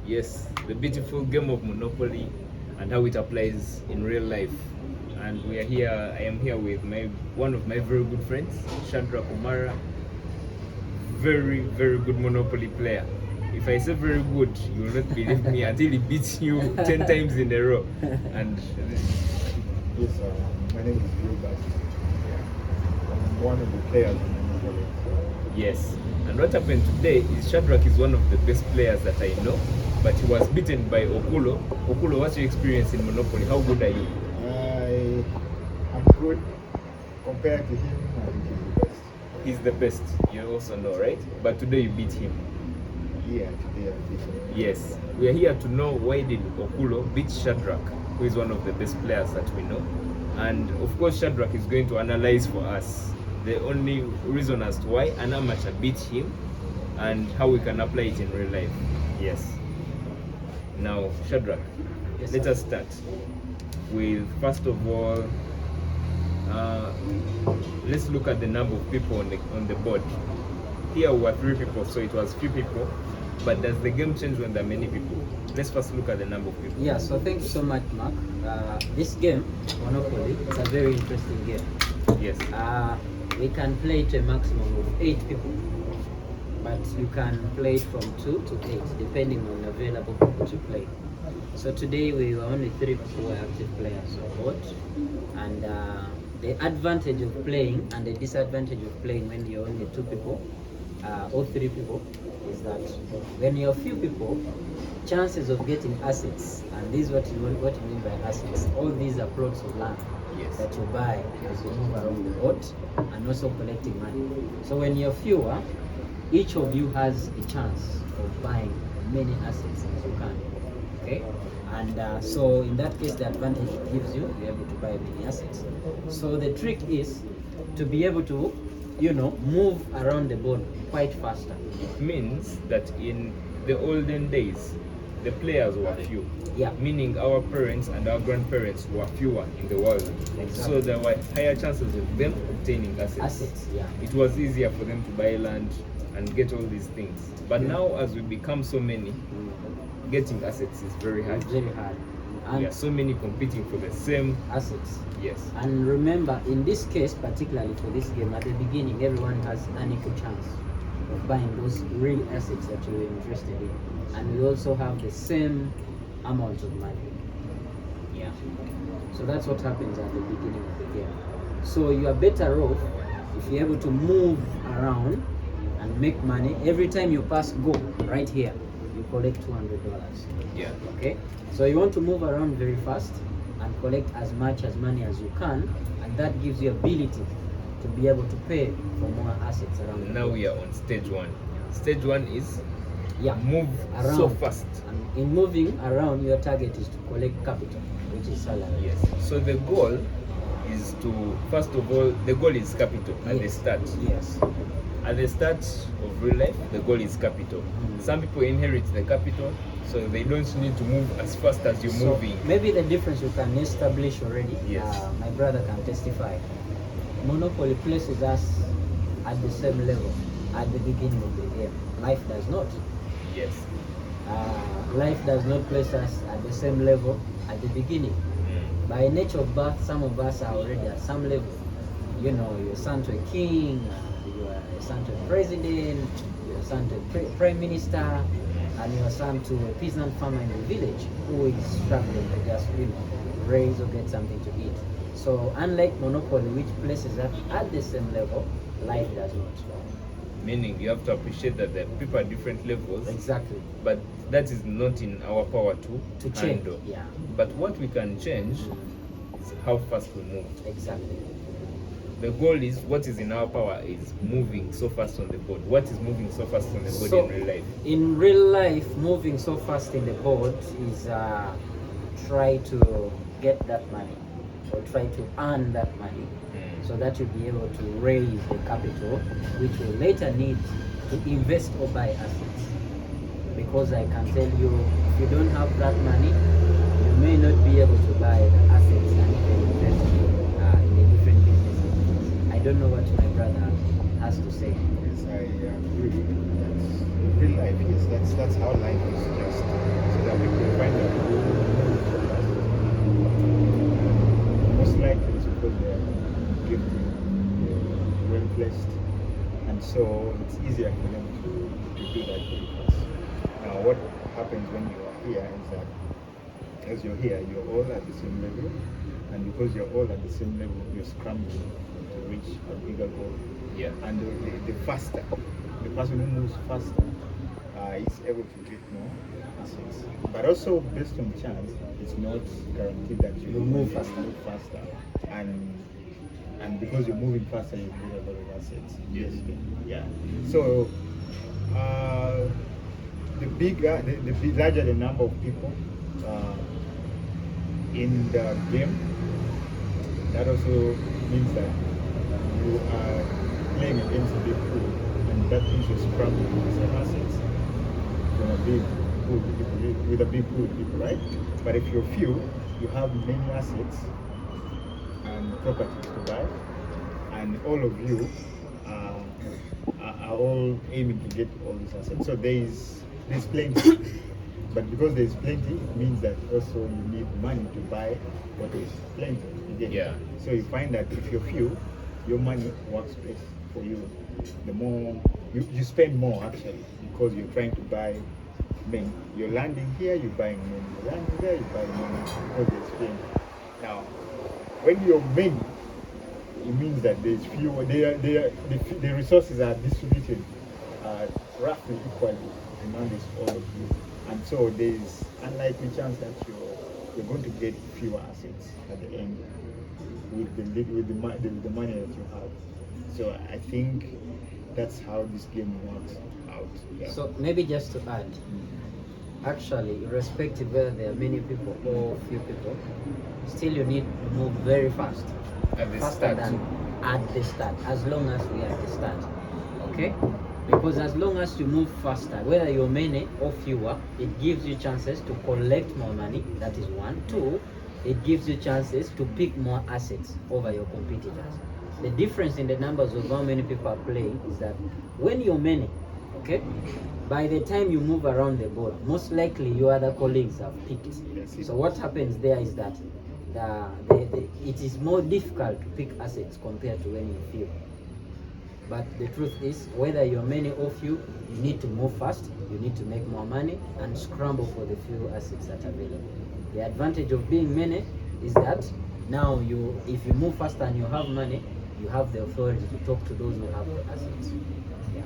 Yes, the beautiful game of Monopoly and how it applies in real life. And we are here, I am here with one of my very good friends, Shadrach Omara. Very, very good Monopoly player. If I say very good, you will not believe me until he beats you 10 times in a row. And Yes, my name is Gilbert. I'm one of the players in Monopoly. yes. And what happened today is Shadrach is one of the best players that I know, but he was beaten by Okullo. Okullo, what's your experience in Monopoly? How good are you? I'm good. Compared to him, I think he's the best. He's the best, you also know, right? But today you beat him. Yeah, today I beat him. Yes. We are here to know why did Okullo beat Shadrach, who is one of the best players that we know. And of course Shadrach is going to analyze for us the only reason as to why an amateur beat him and how we can apply it in real life. Yes. Now, Shadrach, Yes, let sir. us start with, first of all, let's look at the number of people on the board. Here we were 3 people, so it was few people. But does the game change when there are many people? Let's first look at the number of people. Yeah, so thank you so much, Mark. This game, Monopoly, it's a very interesting game. Yes. We can play it a maximum of 8 people, but you can play it from 2 to 8, depending on available people to play. So today we were only 3 people who were active players on board, and the advantage of playing and the disadvantage of playing when you're only 2 people or 3 people is that when you're few people, chances of getting assets, and this is what you mean by assets, all these are plots of land Yes. that you buy as you move around the boat, and also collecting money. So when you're fewer, each of you has a chance of buying many assets as you can. Okay, and so in that case, the advantage it gives you, you're able to buy many assets. So the trick is to be able to, move around the board quite faster. It means that in the olden days, the players were few. Yeah. Meaning our parents and our grandparents were fewer in the world. Exactly. So there were higher chances of them obtaining assets. Assets, yeah. It was easier for them to buy land and get all these things. But now, as we become so many, getting assets is very hard. It's very hard. There are And so many competing for the same. assets. Yes. And remember, in this case, particularly for this game, at the beginning, everyone has an equal chance of buying those real assets that you're interested in. And we also have the same amount of money. Yeah. So that's what happens at the beginning of the game. So you are better off if you're able to move around and make money. Every time you pass go right here, you collect $200. Yeah. Okay, so you want to move around very fast and collect as much as money as you can, and that gives you ability to be able to pay for more assets around the Now board. we are on stage 1. Stage 1 is move around. so fast. And in moving around, your target is to collect capital, which is salary. Yes. So the goal is to, first of all, the goal is capital at the Yes. start. Yes. At the start of real life, the goal is capital. Some people inherit the capital, so they don't need to move as fast as you're So moving. maybe the difference you can establish already. Yes. My brother can testify. Monopoly places us at the same level at the beginning of the game. Life does not. Yes. Life does not place us at the same level at the beginning. By nature of birth, some of us are already at some level. You're a son to a king, you are a son to a president, you're a son to a prime minister, and you're a son to a peasant farmer in the village who is struggling to just raise or get something to eat. So unlike Monopoly, which places us at the same level, life does not. Meaning you have to appreciate that the people are different levels. Exactly. But that is not in our power to change. handle. Yeah. But what we can change is how fast we move. Exactly. The goal is, what is in our power is moving so fast on the board. What is moving so fast on the board So, in real life? in real life, moving so fast in the board is try to get that money or try to earn that money so that you'll be able to raise the capital, which will later need to invest or buy assets. Because I can tell you, if you don't have that money, you may not be able to buy the assets and even invest in the different businesses. I don't know what my brother has to say. Yes, I agree. That's real life. Yes, that's how life is. Just first, and so it's easier for them to do that very fast. Now, what happens when you are here is that as you're here, you're all at the same level, and because you're all at the same level, you're scrambling to reach a bigger goal. Yeah. And the faster, the person who moves faster is able to get more assets. But also, based on chance, it's not guaranteed that you will move faster. And because you're moving faster, you get a lot of assets. Yes. Yeah. So the larger the number of people in the game, that also means that you are playing against a big pool, and that means you're scrambling with some assets from a big pool with a big pool of people, right? But if you're few, you have many assets and properties to buy, and all of you are all aiming to get all these assets. So there's plenty, but because there's plenty, it means that also you need money to buy what is plenty. You get it? Yeah. So you find that if you're few, your money works best for you. The more you spend more actually, because you're trying to buy many. You're landing here, you're buying many. You're landing there, you're buying many because there's plenty. Now, when you're many, it means that there's fewer. The resources are distributed roughly equally among all of you, and so there's unlikely chance that you're going to get fewer assets at the end with the money that you have. So I think that's how this game works out. Yeah. So maybe just to add, actually, irrespective whether there are many people or few people, still you need to move very fast. At the Faster start. than at the start, as long as we are at the start. Okay? Because as long as you move faster, whether you're many or fewer, it gives you chances to collect more money. That is one. Two, it gives you chances to pick more assets over your competitors. The difference in the numbers of how many people are playing is that when you're many, okay, by the time you move around the board, most likely your other colleagues have picked. So what happens there is that it is more difficult to pick assets compared to when you're few. But the truth is, whether you're many or few, you need to move fast, you need to make more money, and scramble for the few assets that are available. The advantage of being many is that now if you move faster and you have money, you have the authority to talk to those who have the assets. Yeah.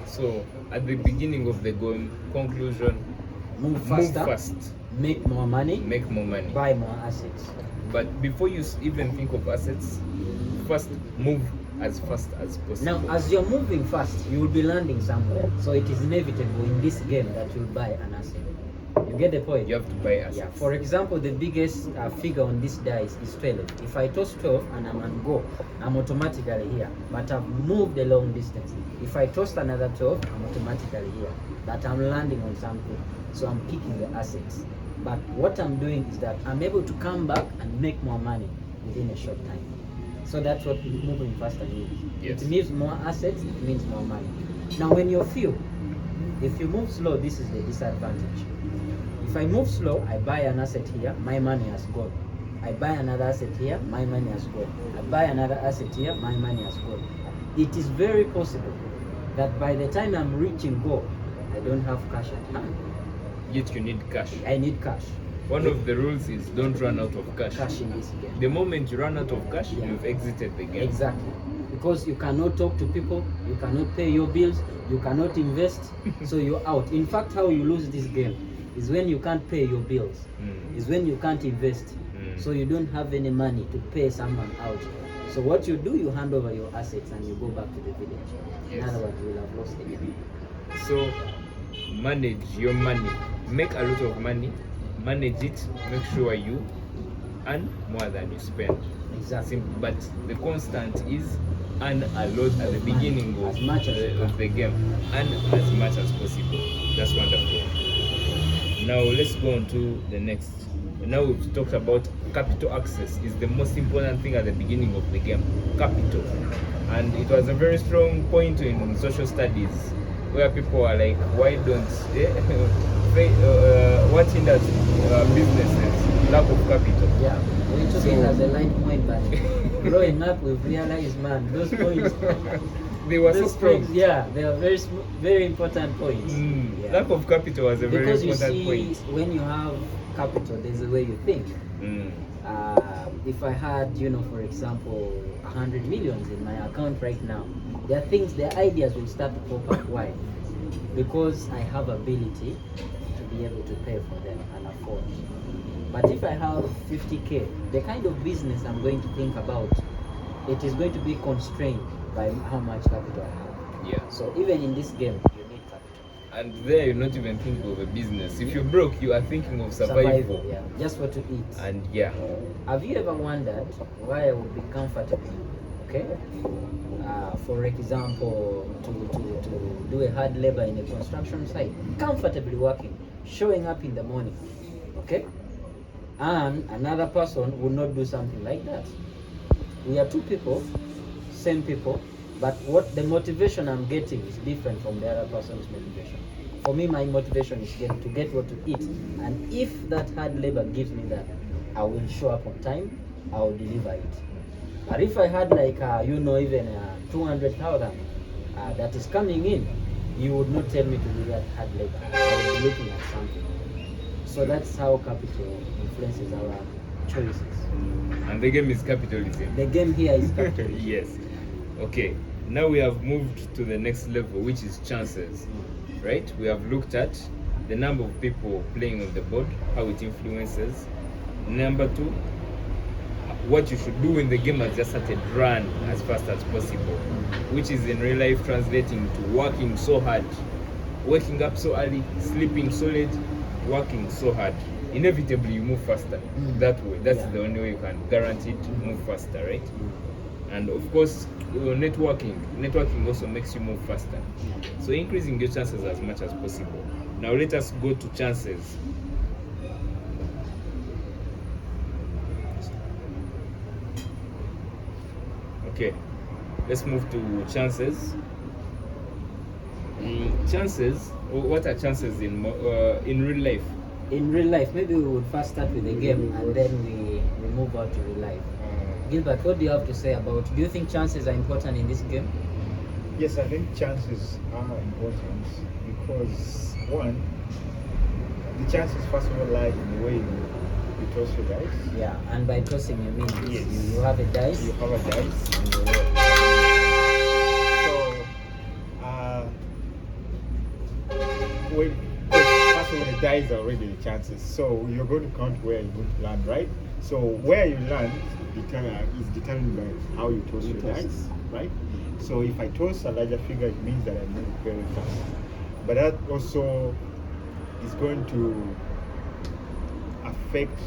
So at the beginning of the game, conclusion: Move faster, move fast, make more money, buy more assets. But before you even think of assets, first move as fast as possible. Now, as you're moving fast, you will be landing somewhere. So it is inevitable in this game that you'll buy an asset. You get the point? You have to buy assets. Yeah. For example, the biggest figure on this dice is 12. If I toss 12 and I'm on go, I'm automatically here. But I've moved a long distance. If I toss another 12, I'm automatically here. But I'm landing on something. So I'm picking the assets. But what I'm doing is that I'm able to come back and make more money within a short time. So that's what moving faster means. Yes. It means more assets, it means more money. Now when you're few, if you move slow, this is the disadvantage. If I move slow, I buy an asset here, my money has gone. I buy another asset here, my money has gone. I buy another asset here, my money has gone. It is very possible that by the time I'm reaching goal, I don't have cash at hand. Yet you need cash. I need cash. One of the rules is don't run out of cash. Cash in this game. The moment you run out of cash, Yeah. you've exited the game. Exactly. Because you cannot talk to people, you cannot pay your bills, you cannot invest, so you're out. In fact, how you lose this game is when you can't pay your bills, is when you can't invest, so you don't have any money to pay someone out. So what you do, you hand over your assets and you go back to the village. Yes. In other words, you will have lost the game. So manage your money. Make a lot of money. Manage it. Make sure you earn more than you spend. Exactly. Simple. But the constant is earn a lot at the beginning As much as you of the game. Earn as much as possible. That's wonderful. Now let's go on to the next. Now we've talked about capital access is the most important thing at the beginning of the game. Capital. And it was a very strong point in social studies where people are like, why don't what hinders businesses? Lack of capital. Yeah, we took it as a light point, but growing up, we've realized, man, those points. They were so those strong. points, yeah, they are very important points. Yeah. Lack of capital was a Because very you important see, point. when you have capital, there's a way you think. If I had, for example, 100 millions in my account right now, there are things, there are ideas will start to pop up. Why? Because I have ability to be able to pay for them and afford. But if I have 50K, the kind of business I'm going to think about, it is going to be constrained by how much capital I have. Yeah. So even in this game, you need capital. And there, you're not even thinking of a business. If you're broke, you are thinking of survival. Yeah, just what to eat. And yeah. Have you ever wondered why I would be comfortable? Okay. For example, to do a hard labor in a construction site, comfortably working, showing up in the morning. Okay. And another person would not do something like that. We are two people, same people, but what the motivation I'm getting is different from the other person's motivation. For me, my motivation is to get what to eat, and if that hard labor gives me that, I will show up on time, I will deliver it. But if I had like even 200,000 that is coming in, you would not tell me to do that hard labor. I would be looking at something. So that's how capital influences our choices. And the game is capitalism. The game here is capitalism. Yes. Okay. Now we have moved to the next level, which is chances. Right? We have looked at the number of people playing on the board, how it influences. Number two, what you should do when the game has just started, run as fast as possible, which is in real life translating to working so hard, waking up so early, sleeping so late, working so hard. Inevitably you move faster that way. That's the only way you can guarantee to move faster, right? And of course, networking also makes you move faster. So increasing your chances as much as possible. Now let us go to chances. Okay, let's move to chances. Chances. What are chances in real life? In real life, maybe we would first start with the game and then we move on to real life. Gilbert, what do you have to say about? Do you think chances are important in this game? Yes, I think chances are important because one, the chances first of all lie in the way you toss your dice. Yeah, and by tossing you mean this. Yes. You have a dice. You have a dice and you roll. First of all, the dice are already the chances. So you're going to count where you're going to land, right? So where you land is determined by how you toss your dice, right? So if I toss a larger figure, it means that I move very fast. But that also is going to affect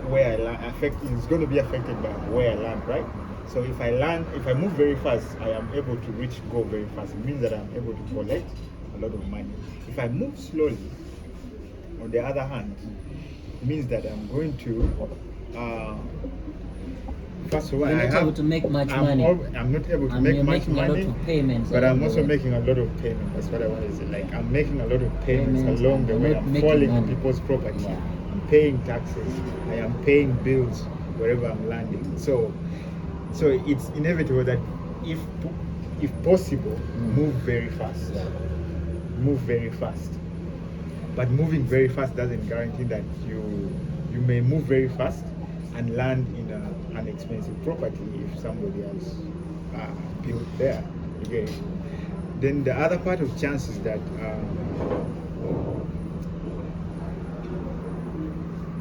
where I land. It's going to be affected by where I land, right? So if I move very fast, I am able to go very fast. It means that I'm able to collect a lot of money. If I move slowly, on the other hand, it means that I'm going to first of all, You're not able to make much money. I'm not able to make much money, a lot of payments, but I'm also making a lot of payments. That's what I want to say. Like, I'm making a lot of payments along the way. I'm falling on people's property. Yeah. I'm paying taxes. I am paying bills wherever I'm landing. So it's inevitable that if possible, move very fast. Yeah. Move very fast. But moving very fast doesn't guarantee that you may move very fast and land in an expensive property if somebody else built there. Okay. Then the other part of chance is that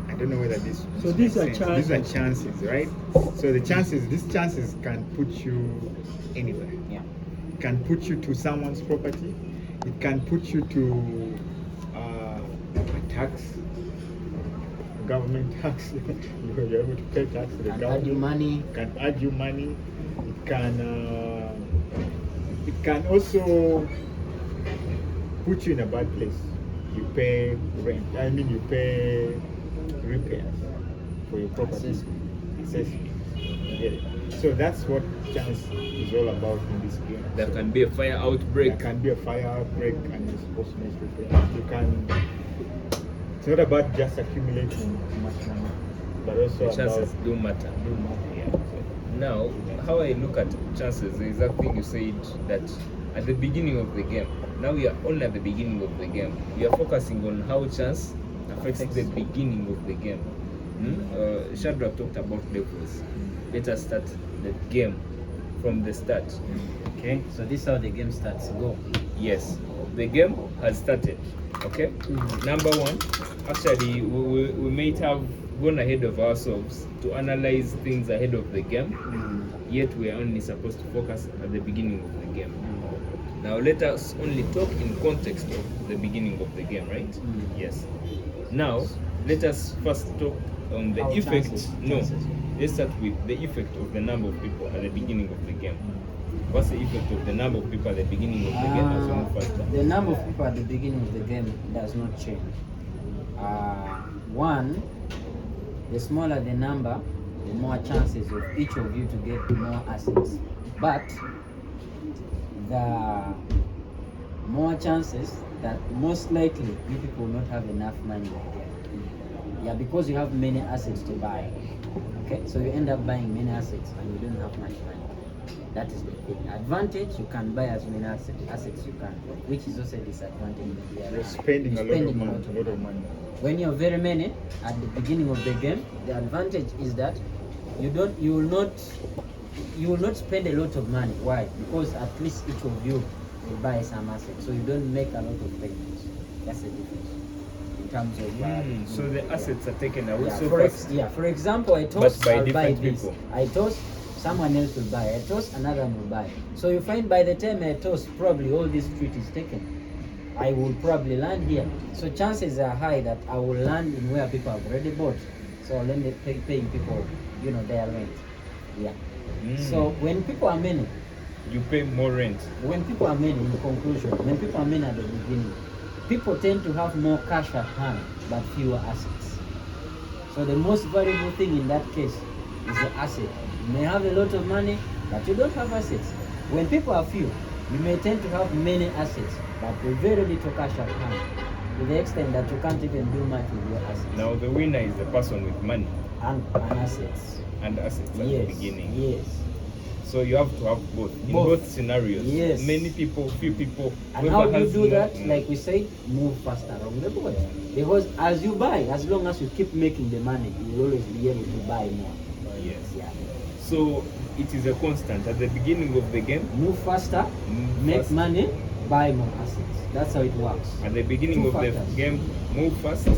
I don't know whether this. So these are chances. These are chances, right? So these chances can put you anywhere. Yeah. It can put you to someone's property. It can put you to a tax. Government tax. You're able to pay tax to the government. Add you money. Can add you money. It can also put you in a bad place. You pay rent. You pay repairs for your property. Assessment. You get it? So that's what chance is all about in this game. There can be a fire outbreak. There can be a fire outbreak and you're supposed to make repairs. It's not about just accumulating much money, but also The chances about do matter. Yeah. So Now, how I look at chances, the exact thing you said, that at the beginning of the game, now we are only at the beginning of the game. We are focusing on how chance affects the beginning of the game. Shadrach talked about levels. Let us start the game from the start. Okay, so this is how the game starts. Go. Yes, the game has started. Okay. Number one, actually, we might have gone ahead of ourselves to analyze things ahead of the game, yet we are only supposed to focus at the beginning of the game. Now let us only talk in context of the beginning of the game, right? Yes. Now let us first talk on the effect. Let's start with the effect of the number of people at the beginning of the game. What's the effect of the number of people at the beginning of the game as we move faster? The number of people at the beginning of the game does not change. One, the smaller the number, the more chances of each of you to get more assets. But the more chances that most likely you people will not have enough money again. Yeah, because you have many assets to buy. Okay, so you end up buying many assets and you don't have much money. That is the thing. Advantage, you can buy as many assets you can, which is also a disadvantage. You're spending a lot of money. When you're very many at the beginning of the game, the advantage is that you will not spend a lot of money. Why? Because at least each of you will buy some assets, so you don't make a lot of payments. That's the difference in terms of. So the assets are taken away. Yeah, for example, I toss, I'll buy this. People. I toss, someone else will buy. I toss, another one will buy. So you find by the time I toss, probably all this street is taken. I will probably land here. So chances are high that I will land in where people have already bought. So I'll end up paying people, their rent. Yeah. So when people are many, you pay more rent. When people are many, in conclusion, when people are many at the beginning, people tend to have more cash at hand but fewer assets. So the most valuable thing in that case is the asset. You may have a lot of money, but you don't have assets. When people are few, you may tend to have many assets, but with very little cash at hand, to the extent that you can't even do much with your assets. Now the winner is the person with money. And assets. And assets at the beginning. Yes. So you have to have both. In both scenarios. Yes. Many people, few people. And how do you do that? Like we said, move faster on the board. Because as you buy, as long as you keep making the money, you will always be able to buy more. Yes. Yeah. So it is a constant at the beginning of the game. Move faster, make money, buy more assets. That's how it works. At the beginning of the game, move fast.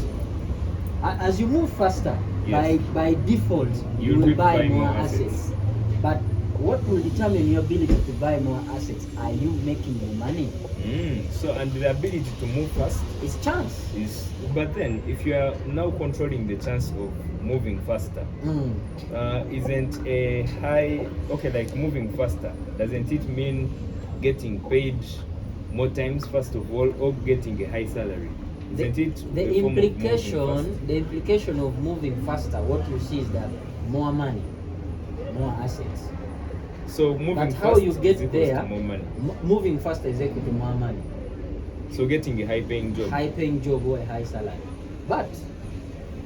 As you move faster, by default, you will buy more assets. But what will determine your ability to buy more assets? Are you making the money? So, and the ability to move fast is chance. But then, if you are now controlling the chance of moving faster, isn't a high, like moving faster, doesn't it mean getting paid more times, first of all, or getting a high salary? The implication of moving faster, what you see is that more money, more assets. So moving how fast you get there, more money. Moving faster is equal to more money. So getting a high-paying job or a high salary. But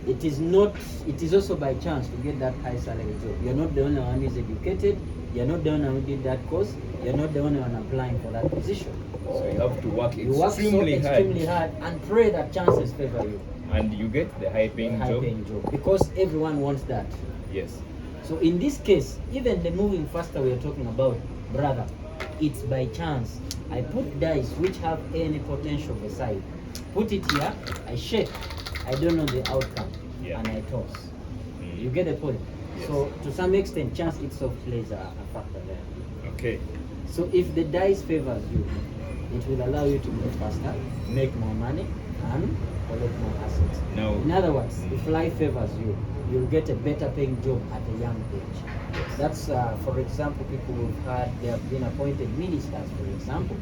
it is also by chance to get that high salary job. You're not the only one who is educated. You're not the only one who did that course. You're not the only one applying for that position. So you have to work extremely hard and pray that chances favor you. And you get the high-paying job. Because everyone wants that. Yes. So in this case, even the moving faster we are talking about, brother, it's by chance. I put dice which have any potential beside. Put it here, I shake. I don't know the outcome, and I toss. You get the point? Yes. So to some extent, chance itself plays a factor there. Okay. So if the dice favors you, it will allow you to move faster, make more money, and collect more assets. Now, in other words, if life favors you, you'll get a better paying job at a young age. Yes. That's, for example, people they have been appointed ministers, for example.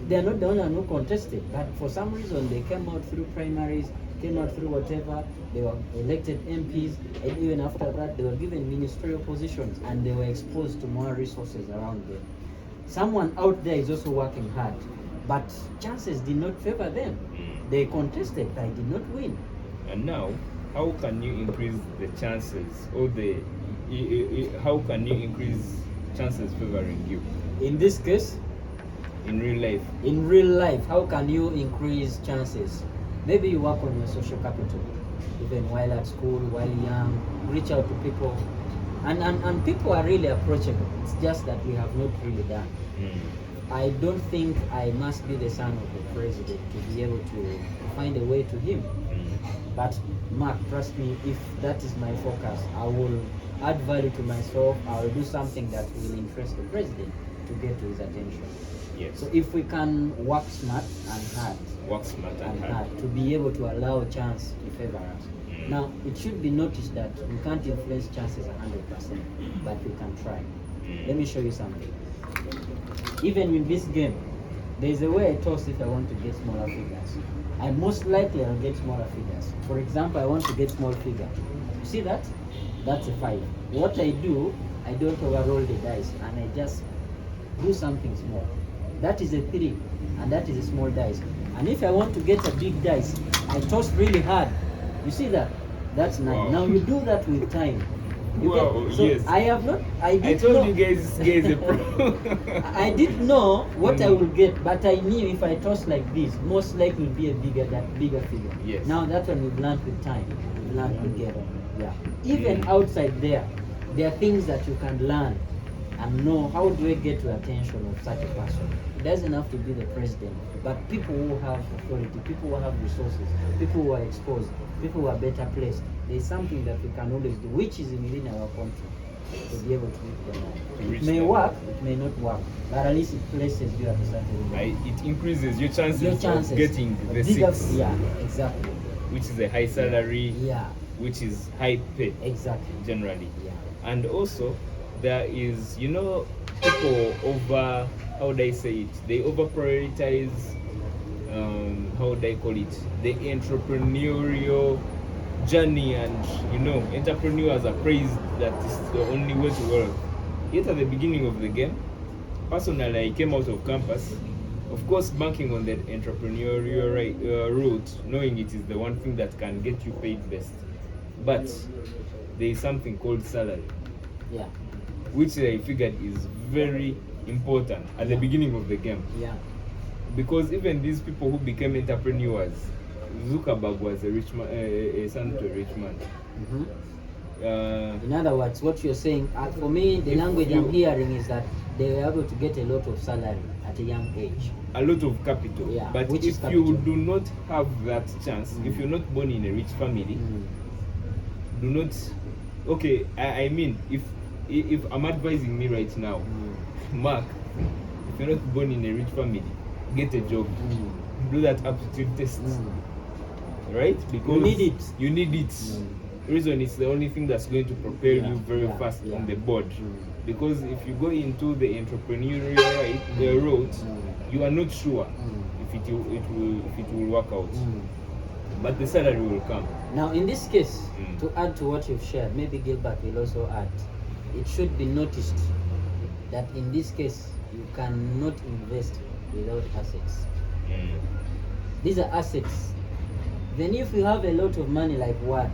They're not the only one who contested, but for some reason they came out through primaries, came out through whatever, they were elected MPs, and even after that they were given ministerial positions and they were exposed to more resources around them. Someone out there is also working hard, but chances did not favor them. They contested, but did not win. And now, how can you increase the chances or the how can you increase chances favoring you In this case, in real life? in real life, how can you increase chances? Maybe you work on your social capital, even while at school, while young, reach out to people. And people are really approachable. It's just that we have not really done. I don't think I must be the son of the president to be able to find a way to him. But Mark, trust me, if that is my focus, I will add value to myself. I will do something that will interest the president to get to his attention. Yes. So if we can work smart and hard, Work smart and hard. to be able to allow chance to favor us. Now, it should be noticed that we can't influence chances 100%, but we can try. Let me show you something. Even in this game, there is a way I toss if I want to get smaller figures. I most likely I'll get smaller figures. For example, I want to get small figure. You see that? That's a 5. What I do, I don't overroll the dice and I just do something small. That is a 3 and that is a small dice. And if I want to get a big dice, I toss really hard. You see that? That's 9. Wow. Now you do that with time. You Wow, get, so yes. I have not. I told you guys a pro. I didn't know what I will get, but I knew if I toss like this, most likely will be a bigger figure. Yes. Now that one we've learned with time. We've learned together. Yeah. Even outside there are things that you can learn and know how do I get the attention of such a person. It doesn't have to be the president, but people who have authority, people who have resources, people who are exposed, people who are better placed. There's something that we can always do, which is within our control, to be able to reach them out. It may work, it may not work, but at least it places you at a certain level. It increases your chances of getting the bigger, 6. Yeah, exactly. Which is a high salary. Yeah, Which is high pay. exactly. Generally. Yeah. And also, there is, people over, how would I say it? They over prioritize, how would I call it? The entrepreneurial journey, and entrepreneurs are praised that it's the only way to work. Yet at the beginning of the game, personally, I came out of campus, of course, banking on the entrepreneurial route, knowing it is the one thing that can get you paid best. But there is something called salary. Yeah. Which I figured is very important at the beginning of the game. Yeah. Because even these people who became entrepreneurs, Zuckerberg was a rich man, a son to a rich man. In other words, what you're saying, for me, the language I'm hearing is that they were able to get a lot of salary at a young age. A lot of capital. Yeah, But which if is capital. you do not have that chance, if you're not born in a rich family, do not. Okay, I mean, if I'm advising me right now, Mark, if you're not born in a rich family, get a job, do that aptitude test, right? Because you need it. Reason it's the only thing that's going to propel you very fast on the board. Because if you go into the entrepreneurial route, you are not sure if it will work out. But the salary will come. Now, in this case, to add to what you've shared, maybe Gilbert will also add, it should be noticed that in this case, you cannot invest without assets. These are assets. Then if you have a lot of money like what,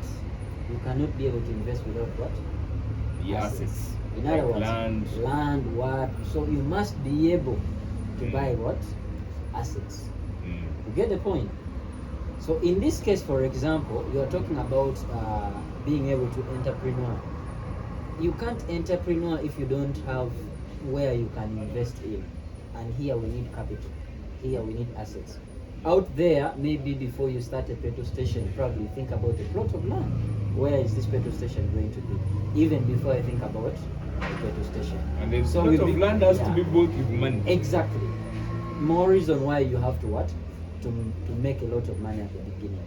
you cannot be able to invest without what? Assets. In other words, land, what? So you must be able to buy what? Assets. You get the point? So in this case, for example, you are talking about being able to entrepreneur. You can't entrepreneur if you don't have where you can invest in. And here we need capital. Here we need assets. Out there, maybe before you start a petrol station, probably think about a plot of land. Where is this petrol station going to be? Even before I think about a petrol station. And the plot of land has to be bought with money. Exactly. More reason why you have to what? To make a lot of money at the beginning.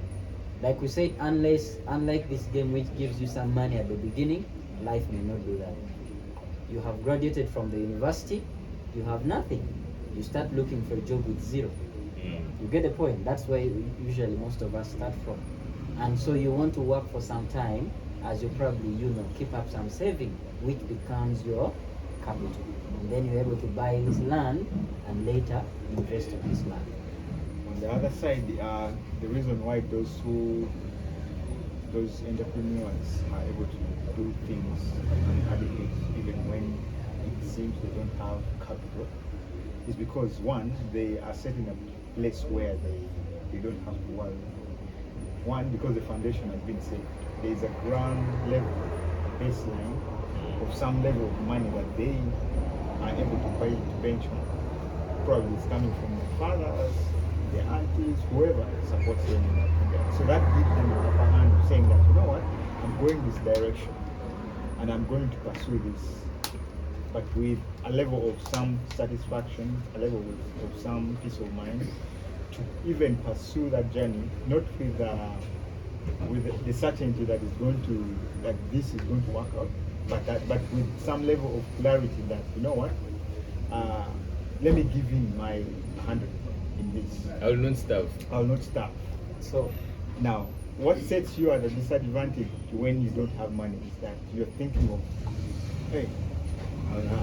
Like we said, unlike this game which gives you some money at the beginning, life may not do that. You have graduated from the university, you have nothing. You start looking for a job with 0. You get the point? That's where usually most of us start from. And so you want to work for some time, as you probably keep up some saving, which becomes your capital. And then you're able to buy this land and later invest in this land. On the other side, the reason why those who those entrepreneurs are able to do things unadequate even when it seems they don't have capital is because one, they are set in a place where they don't have to worry. One, because the foundation has been set. There is a ground level, a baseline of some level of money that they are able to pay to benchmark. Probably it's coming from their fathers, their aunties, whoever supports them in that regard. So that gives them an upper hand of saying that, you know what, I'm going this direction and I'm going to pursue this, but with a level of some satisfaction, a level of some peace of mind to even pursue that journey, not with the certainty that this is going to work out, but with some level of clarity that, you know what, let me give in my 100 in this. I will not starve. I will not starve. So now, what sets you at a disadvantage when you don't have money is that you're thinking of, hey,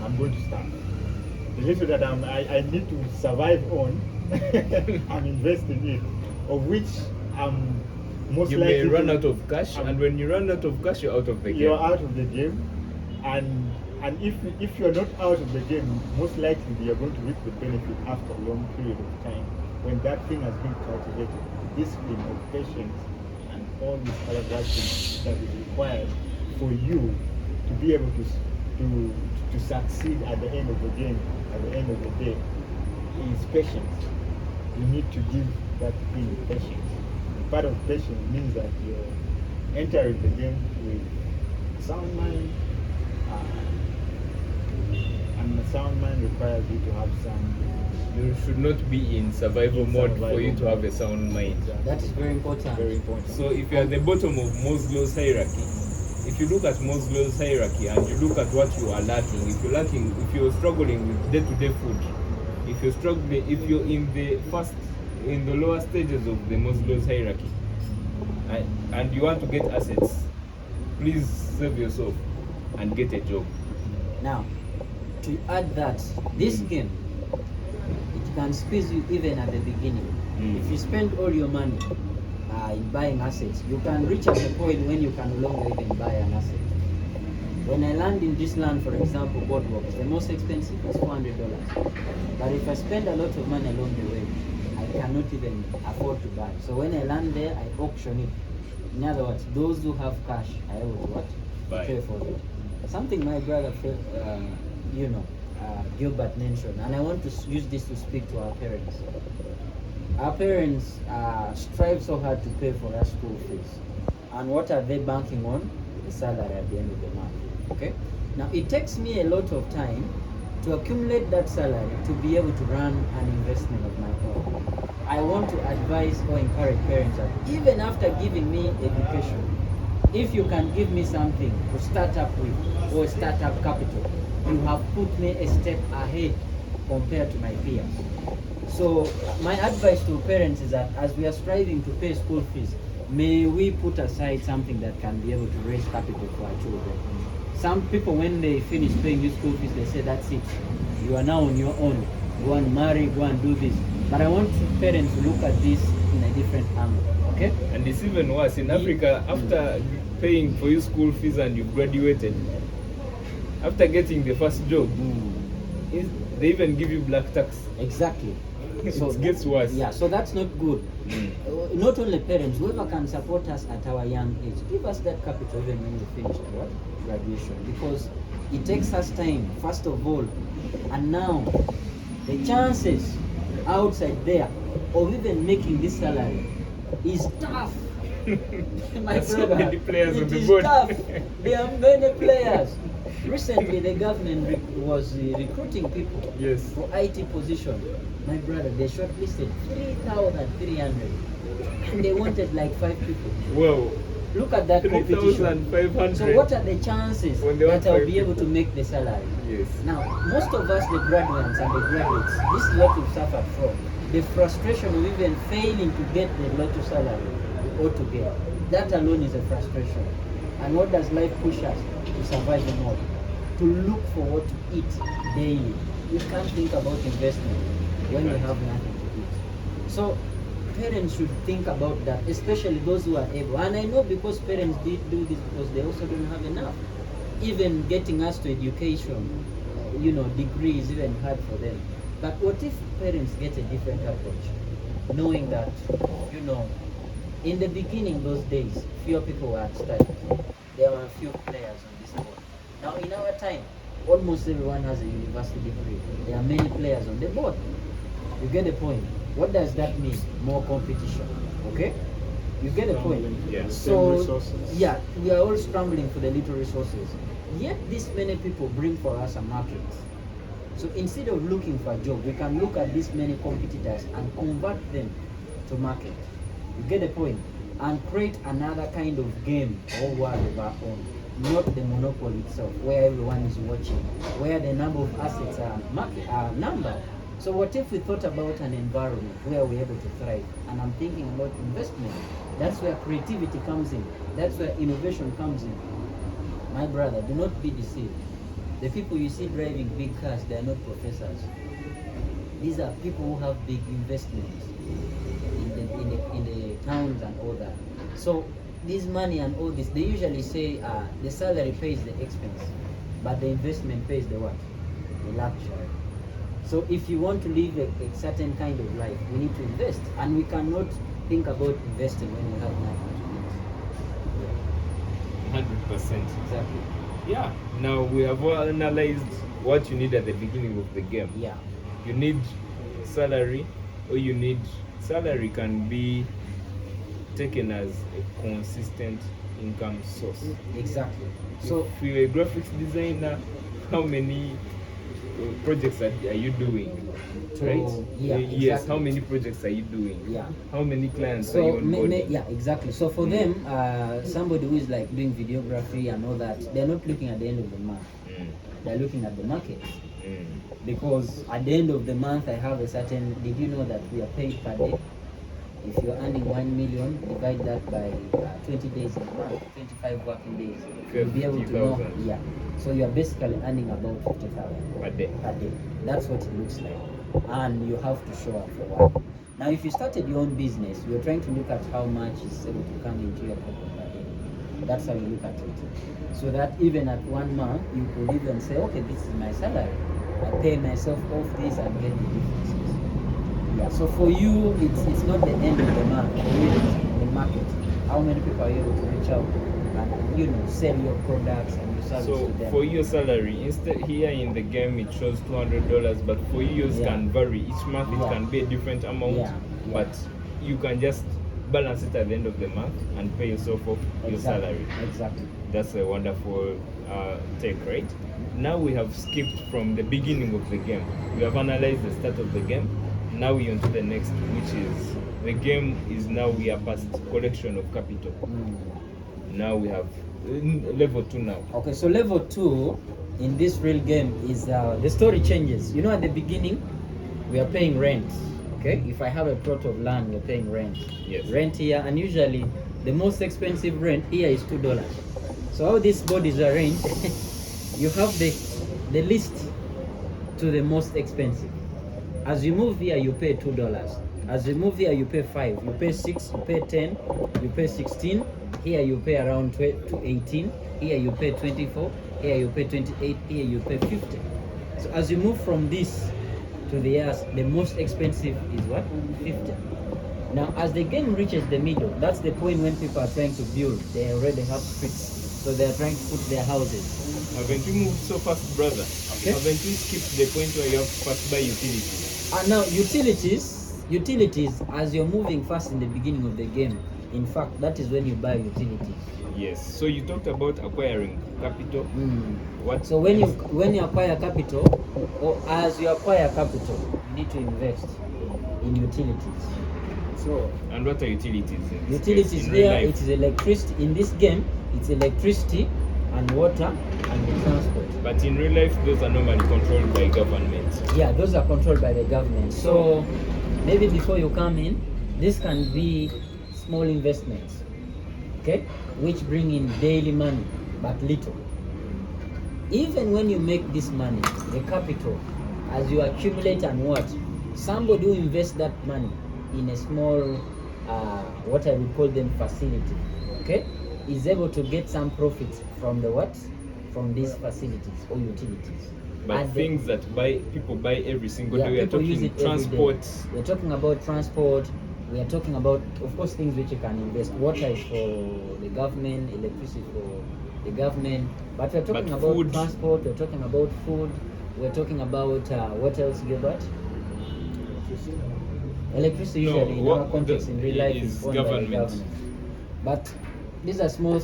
I'm going to starve. The little that I need to survive on, I'm investing in, of which I'm most You likely may run out of cash, and when you run out of cash, you're out of the game. You're out of the game, and if you're not out of the game, most likely you're going to reap the benefit after a long period of time when that thing has been cultivated. The discipline of patience and all these other virtues that is required for you to be able to succeed at the end of the game, at the end of the day, is patience. You need to give that thing patience. Part of patience means that you're entering the game with sound mind, and the sound mind requires you to have some. You should not be in survival mode for you to have a sound mind. That is very important. Very important. So if you're at the bottom of Maslow's hierarchy, if you look at Maslow's hierarchy and you look at what you are lacking, if you're struggling with day-to-day food, if you're in the lower stages of the Maslow's hierarchy, and you want to get assets, please save yourself and get a job. Now, to add that, this game, it can squeeze you even at the beginning. If you spend all your money in buying assets, you can reach at a point when you can no longer even buy an asset. When I land in this land, for example, boardwalks, the most expensive is $400. But if I spend a lot of money along the way, I cannot even afford to buy. So when I land there, I auction it. In other words, those who have cash are able to what? Buy. Pay for it. Something my brother, Gilbert mentioned, and I want to use this to speak to our parents. Our parents strive so hard to pay for our school fees. And what are they banking on? The salary at the end of the month. Okay? Now, it takes me a lot of time to accumulate that salary to be able to run an investment of my own. I want to advise or encourage parents that even after giving me education, if you can give me something to start up with or start up capital, you have put me a step ahead compared to my peers. So my advice to parents is that as we are striving to pay school fees, may we put aside something that can be able to raise capital for our children. Some people, when they finish paying you school fees, they say, that's it. You are now on your own. Go and marry, go and do this. But I want parents to look at this in a different angle, okay? And it's even worse. In Africa, after paying for your school fees and you graduated, after getting the first job, they even give you black tax. Exactly. So it gets worse. Yeah, so that's not good. Not only parents, whoever can support us at our young age, give us that capital even when we finish our graduation, because it takes us time, first of all, and now the chances outside there of even making this salary is tough. My So brother, many players on it the is board. tough. There are many players. Recently, the government was recruiting people Yes. for IT position. My brother, they shortlisted 3,300, and they wanted like 5 people. Wow. Look at that competition. 3,500. So what are the chances When they want that I'll 5 be able to people. make the salary? Yes. Now, most of us, the graduates and the graduates, this is what we've suffered from. The frustration of even failing to get the lotto salary we ought to get. That alone is a frustration. And what does life push us? To survive the more. To look for what to eat daily. We can't think about investment when we have nothing to eat. So, parents should think about that, especially those who are able. And I know because parents did do this because they also don't have enough. Even getting us to education, degree is even hard for them. But what if parents get a different approach, knowing that, in the beginning, those days, fewer people were studying. There were few players on this board. Now, in our time, almost everyone has a university degree. There are many players on the board. You get the point? What does that mean? More competition. Okay? You get the point? Yeah. So, yeah, we are all scrambling for the little resources. Yet, this many people bring for us a market. So, instead of looking for a job, we can look at these many competitors and convert them to market. You get the point? And create another kind of game or world of our own. Not the monopoly itself, where everyone is watching, where the number of assets are numbered. So what if we thought about an environment where we're able to thrive? And I'm thinking about investment. That's where creativity comes in. That's where innovation comes in. My brother, do not be deceived. The people you see driving big cars, they are not professors. These are people who have big investments in the towns and all that. So this money and all this, they usually say the salary pays the expense, but the investment pays the what? The luxury. So if you want to live a certain kind of life, we need to invest, and we cannot think about investing when we have nothing to eat. 100%. Exactly. Yeah. Now we have all analyzed what you need at the beginning of the game. Yeah. You need salary, or salary can be taken as a consistent income source. Exactly. So if you're a graphics designer, how many projects are you doing? Right? Yeah, Yes, exactly. how many projects are you doing? Yeah. How many clients are you onboarding? Yeah, exactly. So for them, somebody who is like doing videography and all that, they're not looking at the end of the month. They're looking at the market. Because at the end of the month, I have a certain. Did you know that we are paid per day? If you're earning 1 million, divide that by 20 days in a month, 25 working days. You'll be able to know. Yeah. So you're basically earning about 50,000 per day. That's what it looks like. And you have to show up for work. Now, if you started your own business, you're trying to look at how much is able to come into your pocket per day. That's how you look at it. So that even at 1 month, you could even say, okay, this is my salary. I pay myself off this and get the differences. Yeah. So for you, it's not the end of the month. For you, it's the market. How many people are you able to reach out and sell your products and your services So to them? for your salary, instead here in the game it shows $200, but for you yours can vary. Each month it can be a different amount, but you can just balance it at the end of the month and pay yourself off your salary. Exactly. That's a wonderful take, right? Now we have skipped from the beginning of the game. We have analyzed the start of the game. Now we on to the next, which is the game is now we are past collection of capital. Now we have level 2 now. Okay, so level 2 in this real game is the story changes. At the beginning we are paying rent. Okay, if I have a plot of land, we're paying rent. Yes. Rent here, and usually the most expensive rent here is $2. So how this board is arranged, you have the list to the most expensive. As you move here, you pay $2. As you move here, you pay 5, you pay 6, you pay 10, you pay 16. Here you pay around 18. Here you pay 24. Here you pay 28. Here you pay 50. So as you move from this to the most expensive is what? 50. Now, as the game reaches the middle, that's the point when people are trying to build. They already have streets, so they are trying to put their houses. Haven't you moved so fast, brother? Okay. Haven't you skipped the point where you have to pass by utilities? Now utilities, as you're moving fast in the beginning of the game, in fact, that is when you buy utilities. Yes. So you talked about acquiring capital. What? So when you acquire capital, or as you acquire capital, you need to invest in utilities. So And what are utilities? utilities here, it is electricity. In this game, it's electricity and water and the transport. But in real life, those are normally controlled by government. Yeah, those are controlled by the government. So maybe before you come in, this can be small investments, okay, which bring in daily money, but little. Even when you make this money, the capital, as you accumulate and what, somebody who invests that money in a small what I would call them facility, okay, is able to get some profits from the what? From these facilities or utilities. But things that people buy every single day. We are talking transport. We're talking about transport. We are talking about, of course, things which you can invest. Water is for the government, electricity for the government. But we're talking about food. Transport. We're talking about food. We're talking about what else, Gilbert? Electricity usually in our context in real life is owned by the government. But these are small,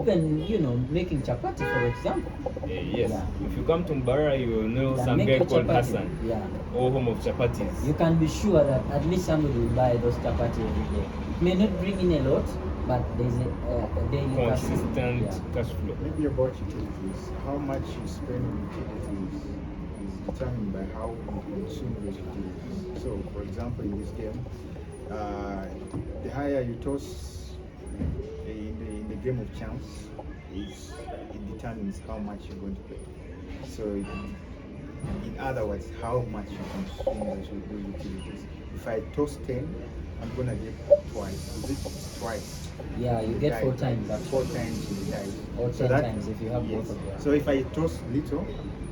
even making chapati, for example. Yes. Yeah. If you come to Omara, you will know some guy called Hassan. Yeah. Or home of chapatis. You can be sure that at least somebody will buy those chapati every day. It may not bring in a lot, but there's a daily consistent cash flow. Maybe about utilities. How much you spend on utilities is determined by how you consume those utilities. So, for example, in this game, the higher you toss in the game of chance, it determines how much you're going to pay. So, in other words, how much you consume those utilities. If I toss 10, I'm gonna get twice. Is it twice? Yeah, you get 4 times. 4 times you die. Or 10 times if you have both of them. So if I toss little,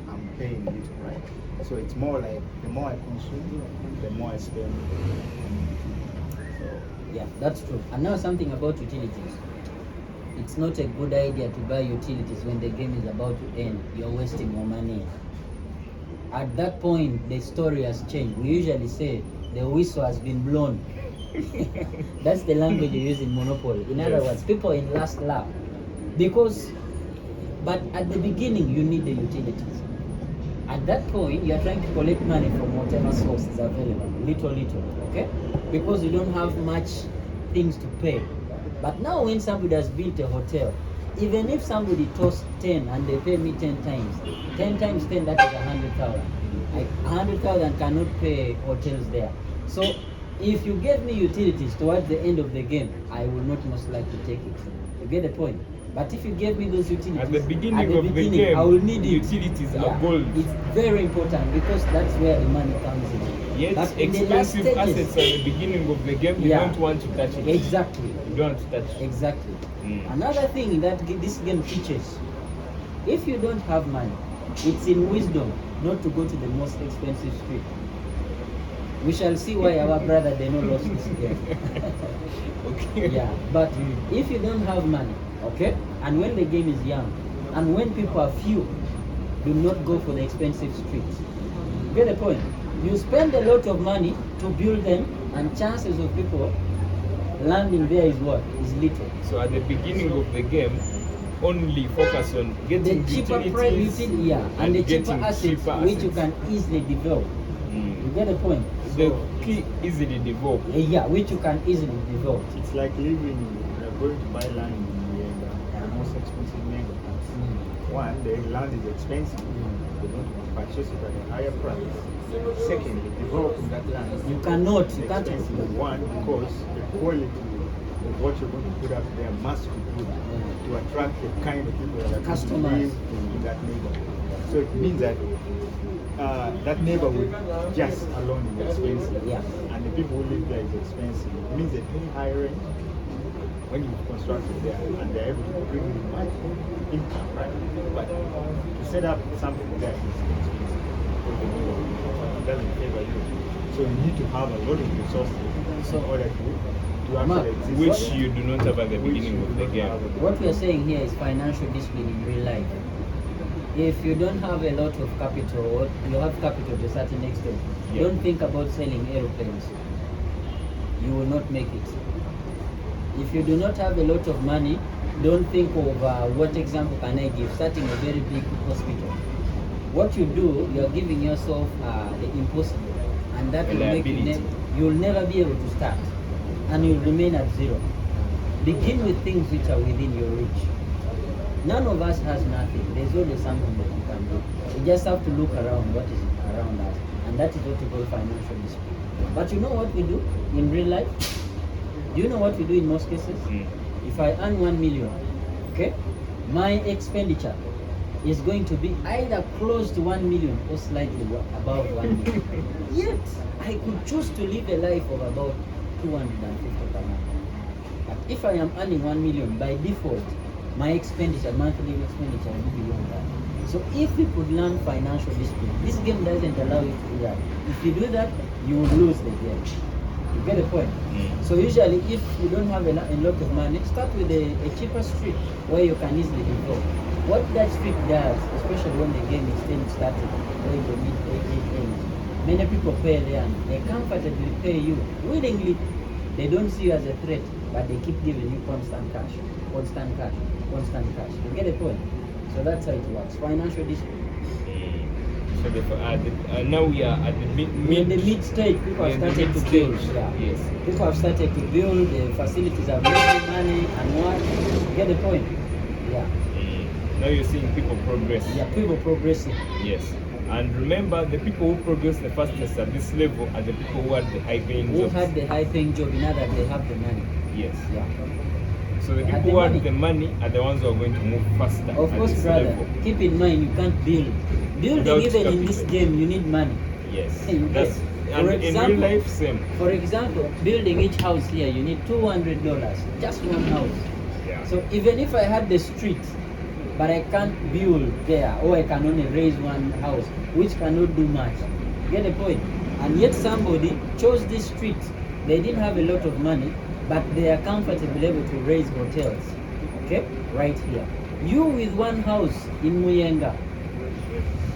I'm paying little, right? So it's more like the more I consume, the more I spend. So yeah, that's true. And now something about utilities. It's not a good idea to buy utilities when the game is about to end. You're wasting your money. At that point, the story has changed. We usually say the whistle has been blown. That's the language you use in Monopoly. In other words, people in last lap. But at the beginning, you need the utilities. At that point, you are trying to collect money from whatever source is available, little, okay? Because you don't have much things to pay. But now when somebody has built a hotel, even if somebody tossed 10 and they pay me 10 times, 10 times 10, that is 100,000. 100,000 cannot pay hotels there. So if you give me utilities towards the end of the game, I will not most likely take it. You get the point? But if you give me those utilities at the beginning of the game, I will need utilities are gold. It's very important because that's where the money comes in. Yet but expensive assets at the beginning of the game, you don't want to touch it. Exactly. You don't want to touch it. Exactly. Another thing that this game teaches, if you don't have money, it's in wisdom not to go to the most expensive street. We shall see why our brother they not lost this game. Okay. Yeah, but if you don't have money, okay, and when the game is young, and when people are few, do not go for the expensive streets. Get the point? You spend a lot of money to build them, and chances of people landing there is what? Is little. So at the beginning of the game, only focus on getting the cheaper utilities and the cheaper assets which you can easily develop. You get the point? The key easily develop. Yeah, which you can easily develop. It's like living, going to buy land in the most expensive neighborhoods. One, the land is expensive. You don't purchase it at a higher price. Second, developing that land. You can't. One, because the quality of what you're going to put up there must be good to attract the kind of people that customers live in that neighborhood. So it means that that neighborhood just alone is expensive, and the people who live there is expensive. It means that any higher end, when you construct it there, and they're able to bring in much income, right? But to set up something there is expensive because the neighborhood doesn't favor you. So you need to have a lot of resources in order to actually exist. Which you do not have at the beginning of the game. What we are saying here is financial discipline in real life. If you don't have a lot of capital, or you have capital to a certain extent, don't think about selling aeroplanes. You will not make it. If you do not have a lot of money, don't think of what example can I give, starting a very big hospital. What you do, you are giving yourself the impossible, and that will make you will never be able to start, and you'll remain at zero. Begin with things which are within your reach. None of us has nothing. There's always something that you can do. We just have to look around what is around us, and that is what we call financial discipline. But you know what we do in real life? Do you know what we do in most cases? If I earn 1 million, okay, my expenditure is going to be either close to 1 million or slightly above 1 million. Yet I could choose to live a life of about 250 per month. But if I am earning 1 million, by default, my expenditure, monthly expenditure will be beyond that. So if you could learn financial discipline, this game doesn't allow you to do that. If you do that, you will lose the game. You get the point? So usually if you don't have a lot of money, start with a cheaper street where you can easily develop. What that street does, especially when the game is still started, or in the mid-age, many people pay there and they comfortably pay you willingly. They don't see you as a threat, but they keep giving you constant cash. You get the point? So that's how it works. Financial discipline. So therefore, now we are at the mid stage. People have started to build. Yeah. Yes. People have started to build. The facilities are making money and what? You get the point? Yeah. Now you're seeing people progress. Yeah, people progressing. Yes. And remember, the people who progress the fastest at this level are the people who had the high-paying jobs. Who had the high-paying job, now that they have the money. Yes. Yeah. So the people who have the money are the ones who are going to move faster. Of course, brother. Level. Keep in mind, you can't build. Building even in this game, you need money. Yes. That's, and in real life, same. For example, building each house here, you need $200. Just one house. Yeah. So even if I had the street, but I can't build there, or I can only raise one house, which cannot do much. Get the point? And yet somebody chose this street. They didn't have a lot of money, but they are comfortably able to raise hotels. Okay? Right here. You with one house in Muyenga,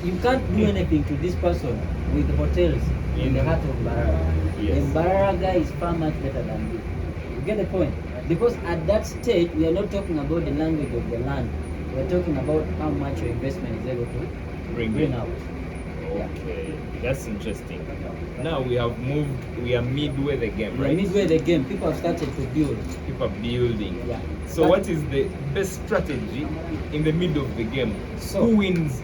you can't do anything to this person with hotels in the heart of Mbaraga. Yes. And Mbaraga is far much better than you. You get the point? Because at that stage, we are not talking about the language of the land. We are talking about how much your investment is able to bring out. Okay, that's interesting. Now we have moved, we are midway the game, right? Midway the game, people have started to build. People are building. Yeah. So But what is the best strategy in the middle of the game? So, who wins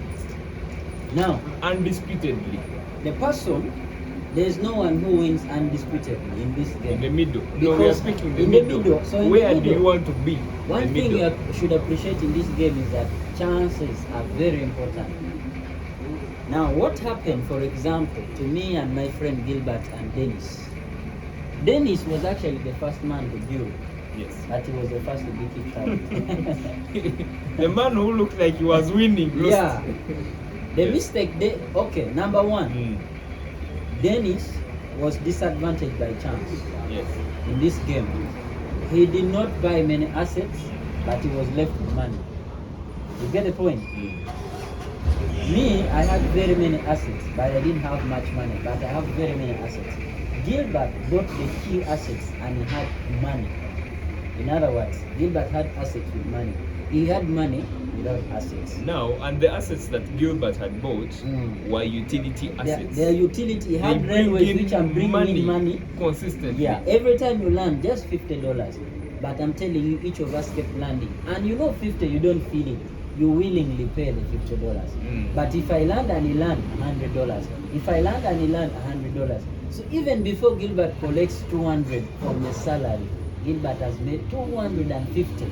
now, undisputedly? the person, there is no one who wins undisputedly in this game. In the middle. Because no, we are speaking in the middle. the middle. So in where the do you middle, want to be? one thing you should appreciate in this game is that chances are very important. Now, what happened, for example, to me and my friend Gilbert and Dennis? Dennis was actually the first man to build. Yes. But he was the first to be kicked out. The man who looked like he was winning lost. Yeah. The Yes. mistake, okay, number one, Dennis was disadvantaged by chance. Yes. In this game. He did not buy many assets, but he was left with money. You get the point? Me, I had very many assets, but I didn't have much money, but I have very many assets. Gilbert bought the key assets and he had money. In other words, Gilbert had assets with money. He had money without assets. Now, and the assets that Gilbert had bought were utility assets. Their utility, he had railways which are bringing in money consistently. Yeah, every time you land, just $50. But I'm telling you, each of us kept landing. And you know 50, you don't feel it. You willingly pay the $50. But if I land and he land, $100. If I land and he land, $100. So even before Gilbert collects 200 from the salary, Gilbert has made 250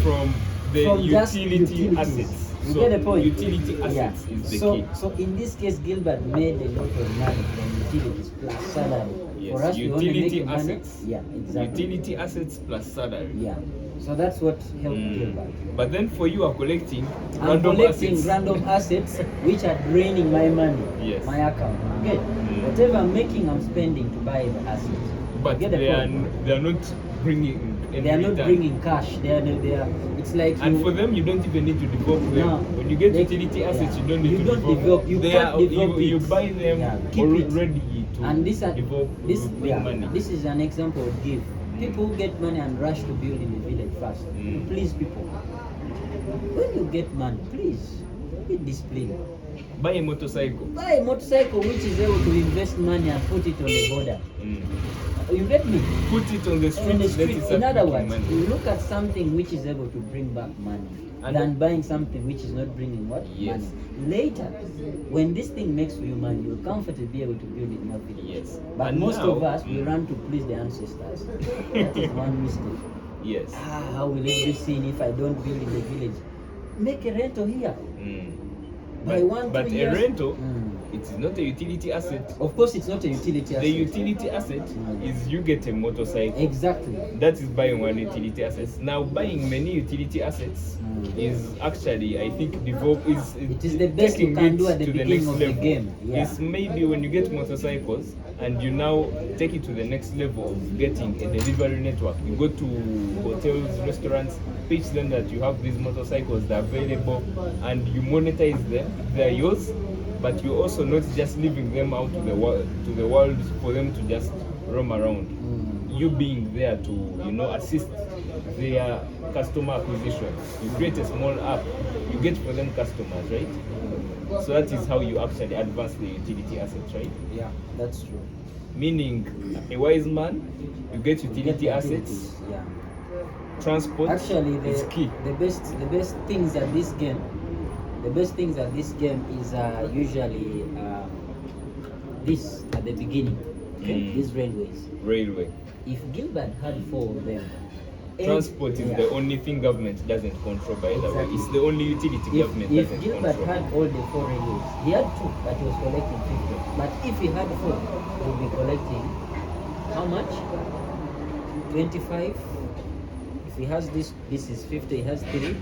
from the just utility assets. You So get the point? utility assets is the key. So in this case, Gilbert made a lot of money from utilities plus salary. Yes, For us, we only utility make money. assets. Yeah, exactly. Utility assets plus salary. Yeah. So that's what helped Gilbert. But then for you are collecting I'm random collecting assets. random assets which are draining my money, Yes. my account. Okay. Whatever I'm making, I'm spending to buy the assets. But Get the they are point? not bringing any They are not return. bringing cash. They are. It's like And you, for them, you don't even need to develop them. No, When you get they- utility assets, yeah. you don't need You to don't develop- you They can't are, develop you it. buy them Yeah, keep it. already to and this develop this bring yeah, money. this is an example of give. People who get money and rush to build in the village fast. Please, people. When you get money, please be disciplined. Buy a motorcycle. Buy a motorcycle which is able to invest money and put it on the border. You get me? Put it on the street. On the let street. it In start other making words, money. you look at something which is able to bring back money than buying something which is not bringing what? Yes. Money. Later, when this thing makes for you money, you'll comfortably be able to build it in your village. Yes. But And most now- of us, we run to please the ancestors. That is one mistake. Yes. How will it be seen if I don't build in the village? Make a rental here. By But, 1-2 but a years. rental It is not a utility asset. Of course, it's not a utility asset. The utility asset is you get a motorcycle. Exactly. That is buying one utility asset. Now, buying many utility assets is actually, I think, it is the best you can do at the beginning of the game. Yeah. It's maybe when you get motorcycles and you now take it to the next level of getting a delivery network. You go to hotels, restaurants, pitch them that you have these motorcycles that are available, and you monetize them. They're yours, but you're also not just leaving them out to the world for them to just roam around. You being there to assist their customer acquisition. You create a small app, you get for them customers, right? So that is how you actually advance the utility assets, right? Yeah, that's true. Meaning, a wise man, you get utility assets. Yeah. Transport actually is key. The best things at this game is usually this at the beginning. Okay? These railways. If Gilbert had 4 of them, transport is the only thing government doesn't control, by the way. It's the only utility government if doesn't Gilbert control. had all the 4 railways, he had 2, but he was collecting 50. But if he had 4, he would be collecting how much? 25. If he has this is 50, he has 3,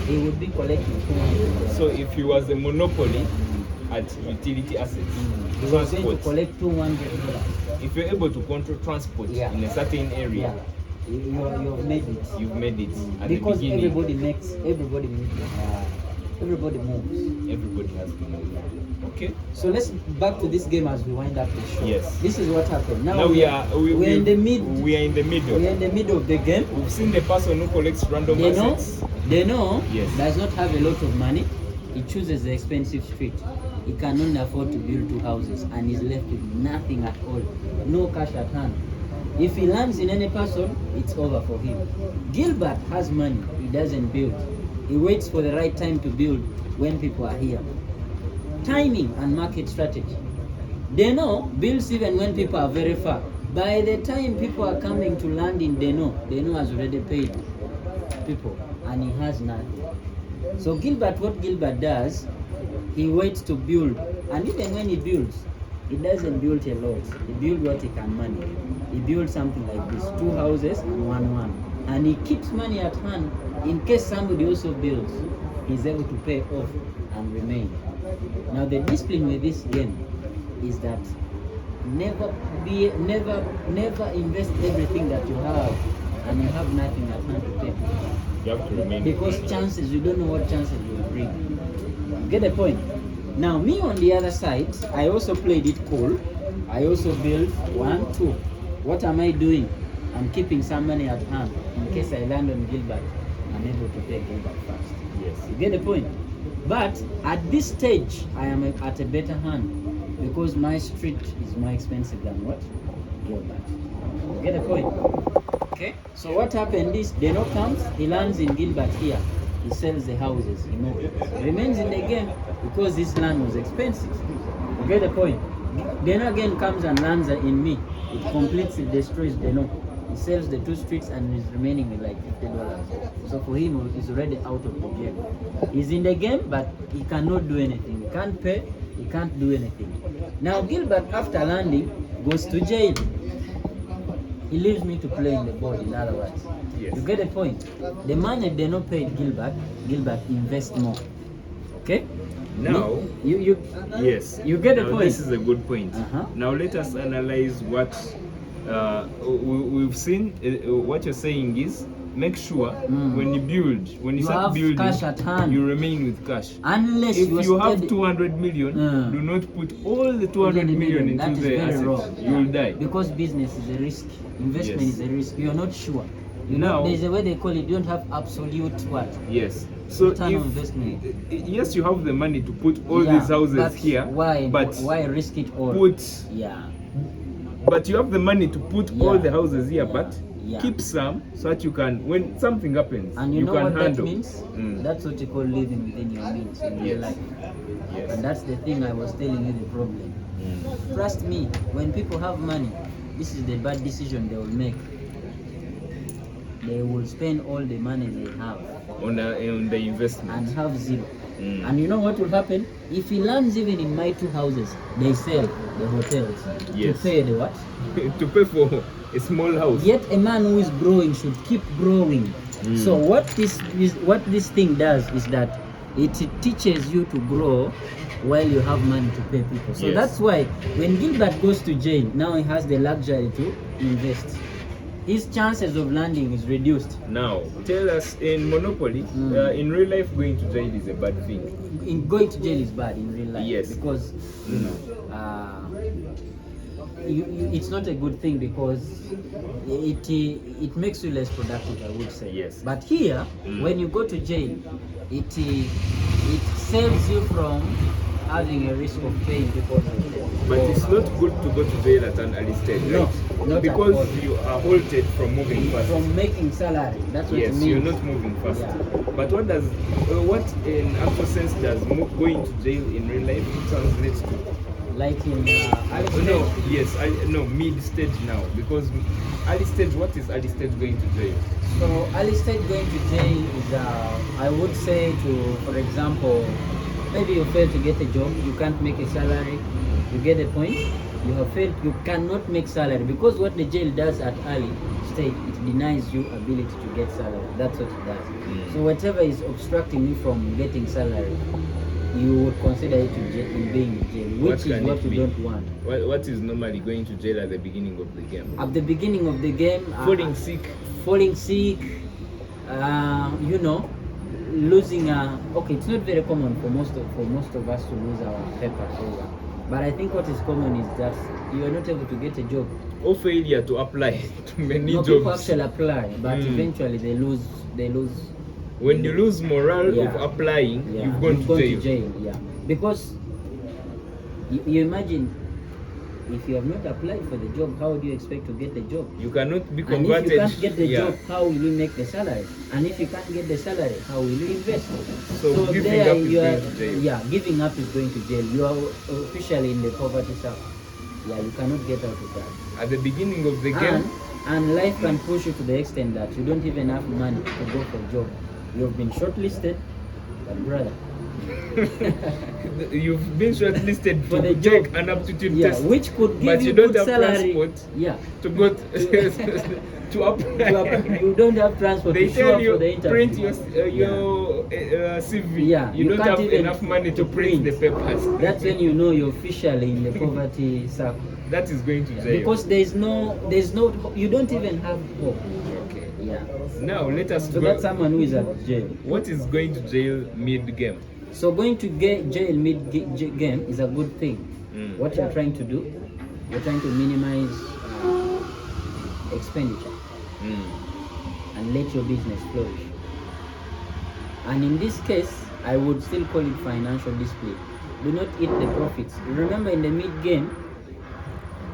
he would be collecting 200. So if he was a monopoly at utility assets, he was going to transport, collect $200. if you're able to control transport in a certain area, you've made it. You've made it at Because the beginning. everybody moves. Everybody has to move. Okay. So let's back to this game as we wind up the show. Yes. This is what happened. Now we are in the middle. We are in the middle. We are in the middle of the game. We've seen the person who collects random assets. Yes. Does not have a lot of money. He chooses the expensive street. He can only afford to build 2 houses and is left with nothing at all. No cash at hand. If he lands in any person, it's over for him. Gilbert has money. He doesn't build. He waits for the right time to build when people are here. Timing and market strategy. Deno builds even when people are very far. By the time people are coming to land in Deno has already paid people and he has nothing. So what Gilbert does, he waits to build, and even when he builds, he doesn't build a lot. He builds what he can manage. He builds something like this, 2 houses and 1, and he keeps money at hand in case somebody also builds. He's able to pay off and remain. Now the discipline with this game is that never invest everything that you have and you have nothing at hand to pay. You have to remain. Because chances, you don't know what chances you will bring. Get the point? Now me on the other side, I also played it cool. I also built 1, 2. What am I doing? I'm keeping some money at hand in case I land on Gilbert. I'm able to pay Gilbert fast. Yes. You get the point? But at this stage, I am at a better hand because my street is more expensive than what? Gilbert. You get the point? Okay. So what happened is, Deno comes, he lands in Gilbert here. He sells the houses, he moves. Remains in the game because this land was expensive. You get the point? Deno again comes and lands in me. It completely destroys Deno. He sells the 2 streets and is remaining with like $50. So for him, he's already out of the game. He's in the game, but he cannot do anything. He can't pay, he can't do anything. Now Gilbert, after landing, goes to jail. He leaves me to play in the board, in other words. Yes. You get the point? The money they not paid Gilbert invests more. Okay? Now, yes. You get the now point. This is a good point. Uh-huh. Now let us analyze what we've seen. What you're saying is, make sure when you start building, cash at hand. You remain with cash. Unless if you have steady. 200 million, do not put all the 200 million into the assets. You will die. Because business is a risk. Investment Yes. is a risk. You are not sure. Now, there's a way they call it. You don't have absolute what? Yes. So return on investment. Yes, you have the money to put all these houses here. But why risk it all? But you have the money to put all the houses here, but Yeah. keep some so that you can, when something happens, And you know can what handle. that means? Mm. That's what you call living within your means in real life. Yes. And that's the thing I was telling you, the problem. Trust me, when people have money, this is the bad decision they will make. They will spend all the money they have On the investment. and have zero. And you know what will happen? If he lands even in my two houses, they sell the hotels to pay the what? To pay for a small house. Yet a man who is growing should keep growing. So what this thing does is that it teaches you to grow while you have money to pay people. So that's why when Gilbert goes to jail, now he has the luxury to invest. His chances of landing is reduced. Now, tell us, in Monopoly, in real life, going to jail is a bad thing. In going to jail is bad in real life. Yes. Because it's not a good thing, because it makes you less productive, I would say. Yes. But here, when you go to jail, it saves you from having a risk of paying people. But it's not good to go to jail at an early stage, right? No, not because at all. you are halted from moving fast. From making salary. That's what it Yes, means. you're not moving fast. Yeah. But what in actual sense does going to jail in real life translate to? Like in mid stage now, because early stage, what is early stage going to jail? So early stage going to jail is I would say, to, for example, maybe you fail to get a job, you can't make a salary, you get a point, you have failed, you cannot make salary, because what the jail does at early stage, it denies you ability to get salary. That's what it does. So whatever is obstructing you from getting salary, you would consider it in being in jail, which is what you don't want. What is normally going to jail at the beginning of the game? At the beginning of the game, falling sick, losing okay, it's not very common for most of us to lose our papers over. But I think what is common is that you are not able to get a job. Or failure to apply to many jobs. People actually apply, but eventually they lose. When you lose morale of applying, you've gone to jail. Yeah, because you imagine, if you have not applied for the job, how do you expect to get the job? You cannot be And converted. if you can't get the job, how will you make the salary? And if you can't get the salary, how will you invest? So giving up is going to jail. Yeah, giving up is going to jail. You are officially in the poverty circle. Yeah, you cannot get out of that. At the beginning of the game. And life can push you to the extent that you don't even have money to go for a job. You have been shortlisted, but brother, you've been shortlisted for to the take job, an aptitude test, which could give but you you don't good have salary. transport to go to apply. You don't have transport They to show tell up you for the interview. print your CV. Yeah, you don't can't have even enough money to print the papers. That's when you know you're officially in the poverty circle. That is going to jail. Because there's no, you don't even have hope. Okay. Yeah. Now let us So go. that's someone who is at jail. What is going to jail mid-game? So going to jail mid-game is a good thing. What you're trying to do, you're trying to minimize expenditure and let your business flourish. And in this case, I would still call it financial discipline. Do not eat the profits. Remember, in the mid-game,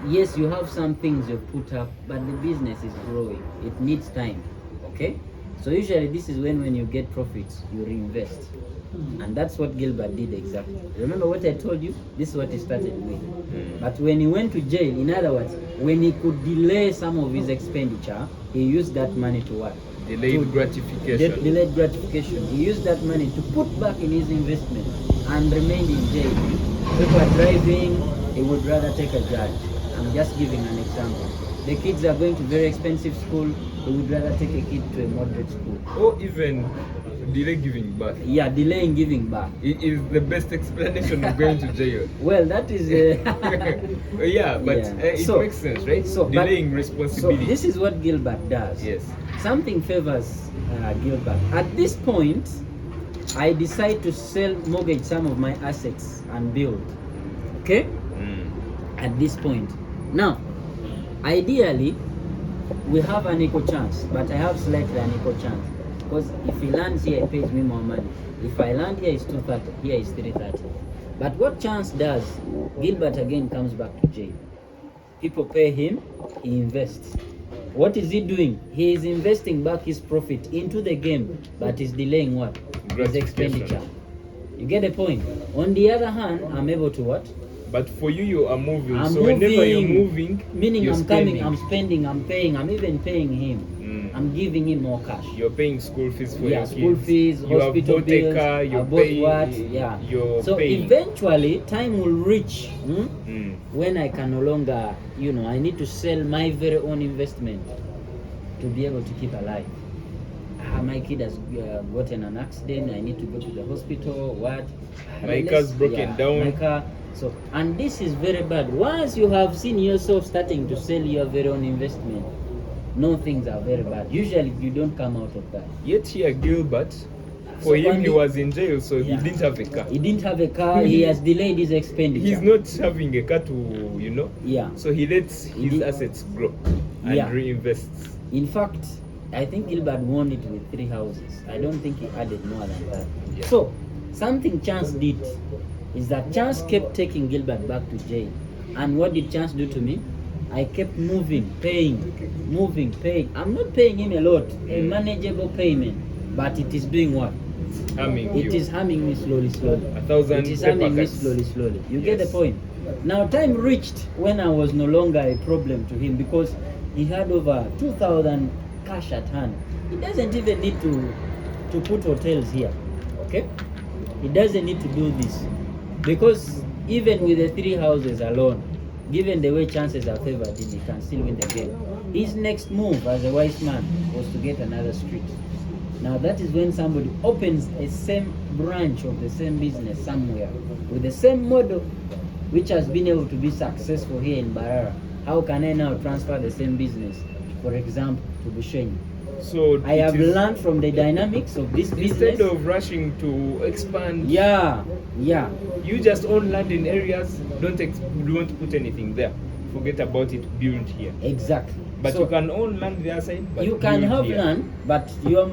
yes, you have some things you've put up, but the business is growing. It needs time, okay? So usually this is when you get profits, you reinvest. And that's what Gilbert did exactly. Remember what I told you? This is what he started with. But when he went to jail, in other words, when he could delay some of his expenditure, he used that money to what? Delayed gratification. Delayed gratification. He used that money to put back in his investment and remained in jail. People are driving, he would rather take a judge. I'm just giving an example. The kids are going to very expensive school, he would rather take a kid to a moderate school. Or even delay giving birth. Yeah, delaying giving birth. It is the best explanation of going to jail. Well, that is yeah, but it makes sense, right? So, delaying responsibility. So this is what Gilbert does. Yes. Something favors Gilbert. At this point, I decide to mortgage some of my assets and build. Okay? At this point. Now, ideally, we have an equal chance, but I have slightly an equal chance. Because if he lands here, he pays me more money. If I land here, it's 230, here is 330. But what chance does? Gilbert again comes back to jail. People pay him, he invests. What is he doing? He is investing back his profit into the game, but is delaying what? His expenditure. You get the point? On the other hand, I'm able to what? But for you, you are moving. I'm so moving, whenever you're moving, meaning you're I'm spending. coming, I'm spending, I'm paying, I'm even paying him. I'm giving him more cash. You're paying school fees for Yeah, your school kids. fees, You have hospital bought bills, a car, I you're bought paying, what? Yeah. you're So paying. eventually, time will reach Mm. when I can no longer, I need to sell my very own investment to be able to keep alive. My kid has gotten an accident. I need to go to the hospital. What? My car's broken down. My car. So, and this is very bad. Once you have seen yourself starting to sell your very own investment, no, things are very bad. Usually, you don't come out of that. Yet here, Gilbert, for So him, he only- was in jail, so Yeah. he didn't have a car. He didn't have a car. He has delayed his expenditure. He's not having a car to, Yeah. So he lets He his did- assets grow and Yeah. reinvests. In fact, I think Gilbert won it with 3 houses. I don't think he added more than that. Yeah. So, something Chance did is that Chance kept taking Gilbert back to jail. And what did Chance do to me? I kept moving, paying. I'm not paying him a lot, a manageable payment, but it is doing what? Harming It you. is harming me slowly. 1,000 It is paper harming me cuts. slowly. You get the Yes. point? Now, time reached when I was no longer a problem to him because he had over 2,000 cash at hand. He doesn't even need to put hotels here, okay? He doesn't need to do this because even with the 3 houses alone, given the way chances are favored, he can still win the game. His next move as a wise man was to get another street. Now that is when somebody opens a same branch of the same business somewhere with the same model which has been able to be successful here in Barara. How can I now transfer the same business, for example, to Bushenyi? So I it have is- learned from the dynamics of this business. Instead of rushing to expand, Yeah. you just own land in areas. Don't put anything there. Forget about it. Build here. Exactly. But So you can own land the other side. But you can build have here. land, but your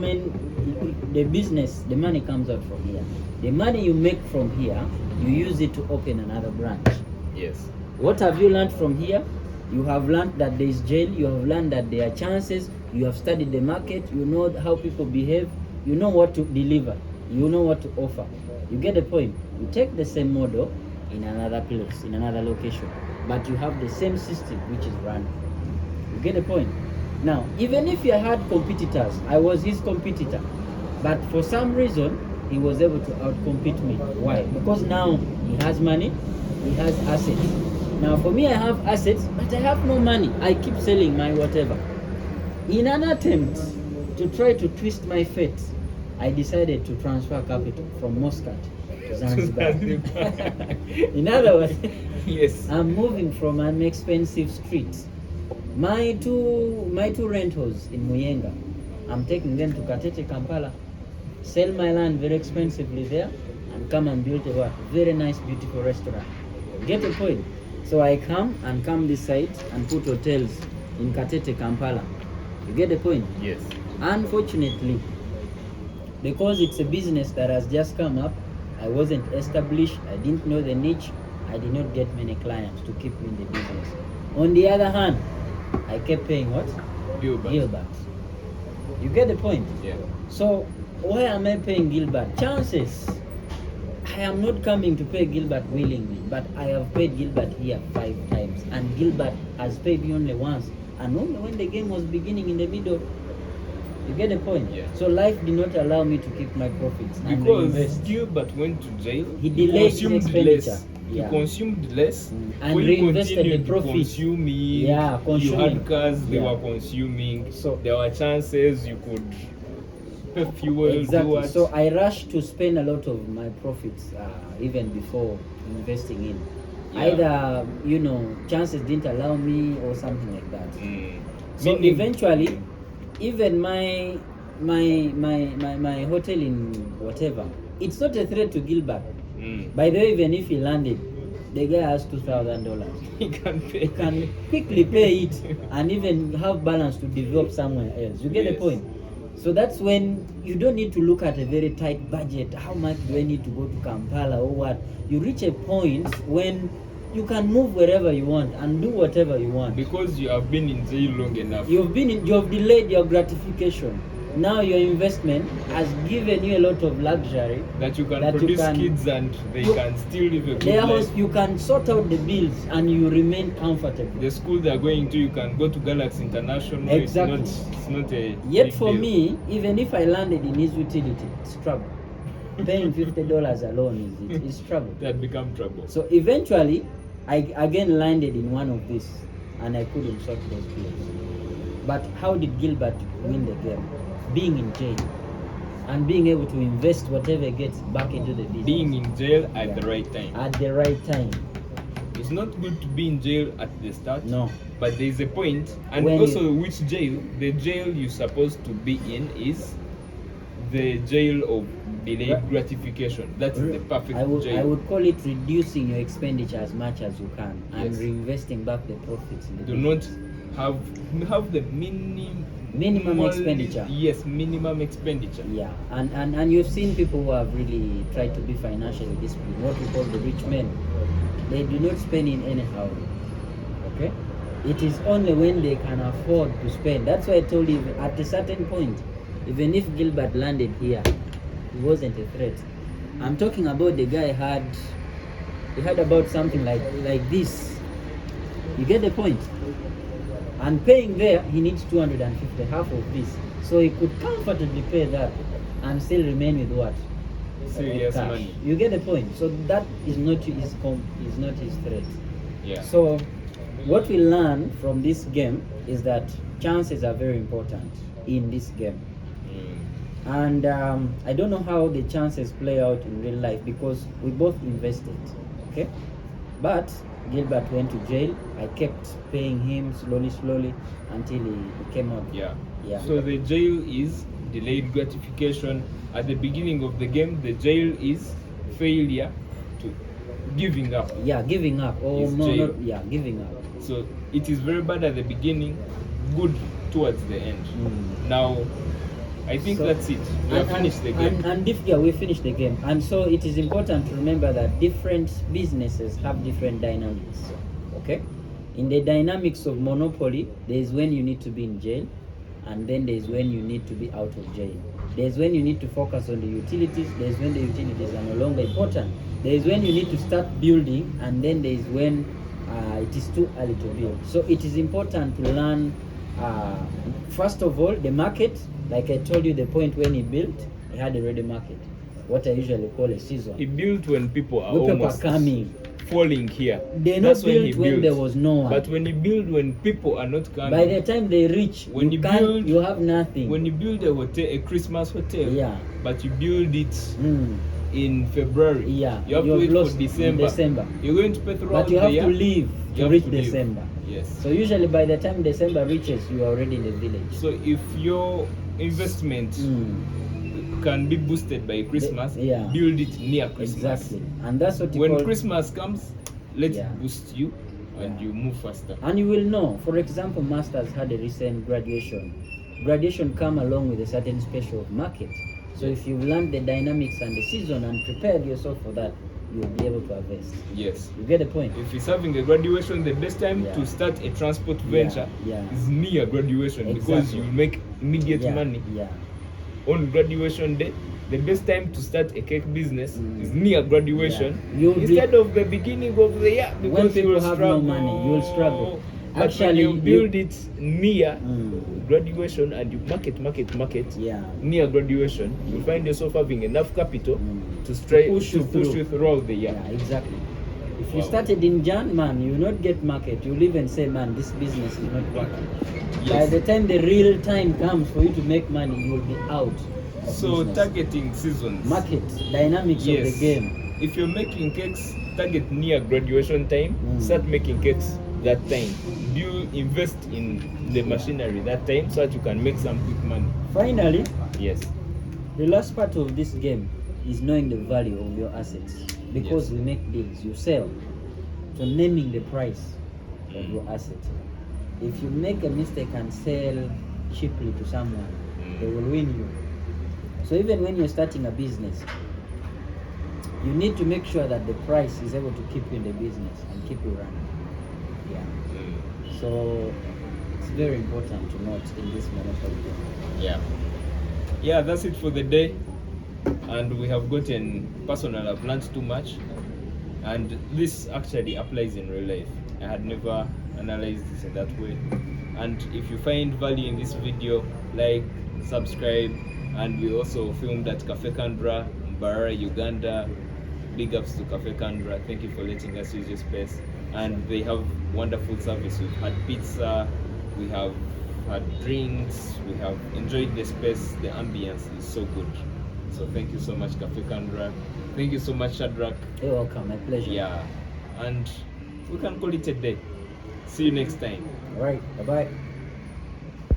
the business, the money comes out from here. The money you make from here, you use it to open another branch. Yes. What have you learned from here? You have learned that there is jail. You have learned that there are chances. You have studied the market. You know how people behave. You know what to deliver. You know what to offer. You get the point. You take the same model in another place, in another location, but you have the same system which is running. You get the point. Now, even if you had competitors, I was his competitor, but for some reason he was able to outcompete me. Why? Because now he has money, he has assets. Now for me, I have assets, but I have no money. I keep selling my whatever. In an attempt to try to twist my fate, I decided to transfer capital from Muscat to Zanzibar. In other words, Yes. I'm moving from an expensive street. My two rentals in Muyenga, I'm taking them to Katete, Kampala, sell my land very expensively there, and come and build a very nice, beautiful restaurant. Get the point? So I come this side and put hotels in Katete, Kampala. You get the point? Yes. Unfortunately, because it's a business that has just come up, I wasn't established, I didn't know the niche, I did not get many clients to keep me in the business. On the other hand, I kept paying what? Gilbert. Gilbert. You get the point? Yeah. So, why am I paying Gilbert? Chances. I am not coming to pay Gilbert willingly, but I have paid Gilbert here 5 times, and Gilbert has paid me only once, and only when the game was beginning in the middle. You get the point? Yeah. So life did not allow me to keep my profits and Because reinvest. Gilbert went to jail, He delayed his consumed expenditure. less. Yeah. He consumed less. And When reinvested the continued profit. consuming, Yeah, you consuming. had cars, they Yeah. were consuming. So- there were chances you could pay fuel. do Exactly. what. So I rushed to spend a lot of my profits even before investing in. Yeah. Either chances didn't allow me or something like that. So Meaning- eventually, even my hotel in whatever, it's not a threat to Gilbert. By the way, even if he landed, the guy has $2,000. He can pay. He can quickly pay it and even have balance to develop somewhere else. You get the Yes. point? So that's when you don't need to look at a very tight budget. How much do I need to go to Kampala or what? You reach a point when you can move wherever you want and do whatever you want. Because you have been in jail long enough. You have delayed your gratification. now your investment has given you a lot of luxury that you can produce kids and they can still live a good life. You can sort out the bills and you remain comfortable. The school they're going to, you can go to Galaxy International. Exactly. It's not a Yet big for deal. me, even if I landed in his utility, it's trouble. Paying $50 alone is trouble. That become trouble. So eventually, I again landed in one of these, and I couldn't sort those bills. But how did Gilbert win the game? Being in jail and being able to invest whatever he gets back into the business. Being in jail at the right time. At the right time. It's not good to be in jail at the start. No. But there is a point, and When also which jail? The jail you're supposed to be in is the jail of delayed gratification. That is the perfect jail. I would call it reducing your expenditure as much as you can and Yes. reinvesting back the profits in the Do business. not have the Minimum expenditure. Yes, minimum expenditure. Yeah, and you've seen people who have really tried to be financially disciplined, what we call the rich men. They do not spend in anyhow. Okay? It is only when they can afford to spend. That's why I told you at a certain point, even if Gilbert landed here, he wasn't a threat. I'm talking about the guy he had about something like this. You get the point? And paying there, he needs 250, half of this. So he could comfortably pay that and still remain with what? Serious Cash. money. You get the point. So that is not his threat. Yeah. So what we learn from this game is that chances are very important in this game. And I don't know how the chances play out in real life because we both invested, okay? But Gilbert went to jail. I kept paying him slowly until he came out. Yeah. Yeah. So the jail is delayed gratification. At the beginning of the game, the jail is failure to giving up. Yeah, giving up. Oh Is no, jail. not yeah, giving up. So it is very bad at the beginning, good towards the end. Now, I think So- that's it. We have finished the game. We finished the game. And so it is important to remember that different businesses have different dynamics. Okay? In the dynamics of monopoly, there is when you need to be in jail, and then there is when you need to be out of jail. There is when you need to focus on the utilities, there is when the utilities are no longer important. There is when you need to start building, and then there is when it is too early to build. So it is important to learn, first of all, the market. Like I told you, the point when he built, he had a ready market. What I usually call a season. He built when people are When people almost are coming. falling here. They That's not when he built when built. there was no one. But when you build when people are not coming, By the time they reach, When you you can't, build- you have nothing. when you build a hotel, a Christmas hotel, Yeah. but you build it Mm. in February, Yeah. you have You to have wait lost for in December. December. You're going to pay throughout But you the have year. to leave You to have reach to leave. December. Yes. So usually by the time December reaches, you are already in the village. So if your investment can be boosted by Christmas, yeah. build it near Christmas. Exactly. And that's what you When call... Christmas comes, let Yeah. it boost you and Yeah. you move faster. And you will know, for example, Masters had a recent graduation. Graduation come along with a certain special market. So if you've learned the dynamics and the season and prepared yourself for that, you'll be able to harvest. Yes. You get the point? If it's having a graduation, the best time Yeah. to start a transport venture yeah. is near graduation because Exactly. you make immediate Yeah, money yeah. on graduation day. The best time to start a cake business is near graduation Yeah. You'll be- instead of the beginning of the year because When you people will have struggle. no money, you'll struggle. But Actually, when you build it near Mm. graduation and you market, Yeah. near graduation, you find yourself having enough capital to push you push through. you throughout the year. Yeah, exactly. If you Wow. started in Jan, man, you will not get market. You'll even say, man, this business is not working. By Yes. the time the real time comes for you to make money, you will be out. of So business. targeting seasons. Market, dynamics of the game. If you're making cakes, target near graduation time. Start making cakes that time. You invest in the machinery that time so that you can make some quick money. Finally, Yes. the last part of this game is knowing the value of your assets. Because Yes. we make deals, you sell. So naming the price of your asset. If you make a mistake and sell cheaply to someone, they will win you. So even when you're starting a business, you need to make sure that the price is able to keep you in the business and keep you running. Yeah. So it's very important to note in this monopoly game. Yeah. yeah, that's it for the day. And we have gotten personal. I've learned too much, and this actually applies in real life. I had never analyzed this in that way. And if you find value in this video, like, subscribe. And we also filmed at Cafe Candra, Omara, Uganda. Big ups to Cafe Candra. Thank you for letting us use your space. And they have wonderful service. We've had pizza, we have had drinks, we have enjoyed the space. The ambience is so good. So thank you so much, Cafe Candra. Thank you so much, Shadrach. You're welcome, my pleasure. Yeah, and we can call it a day. See you next time. All right, bye-bye.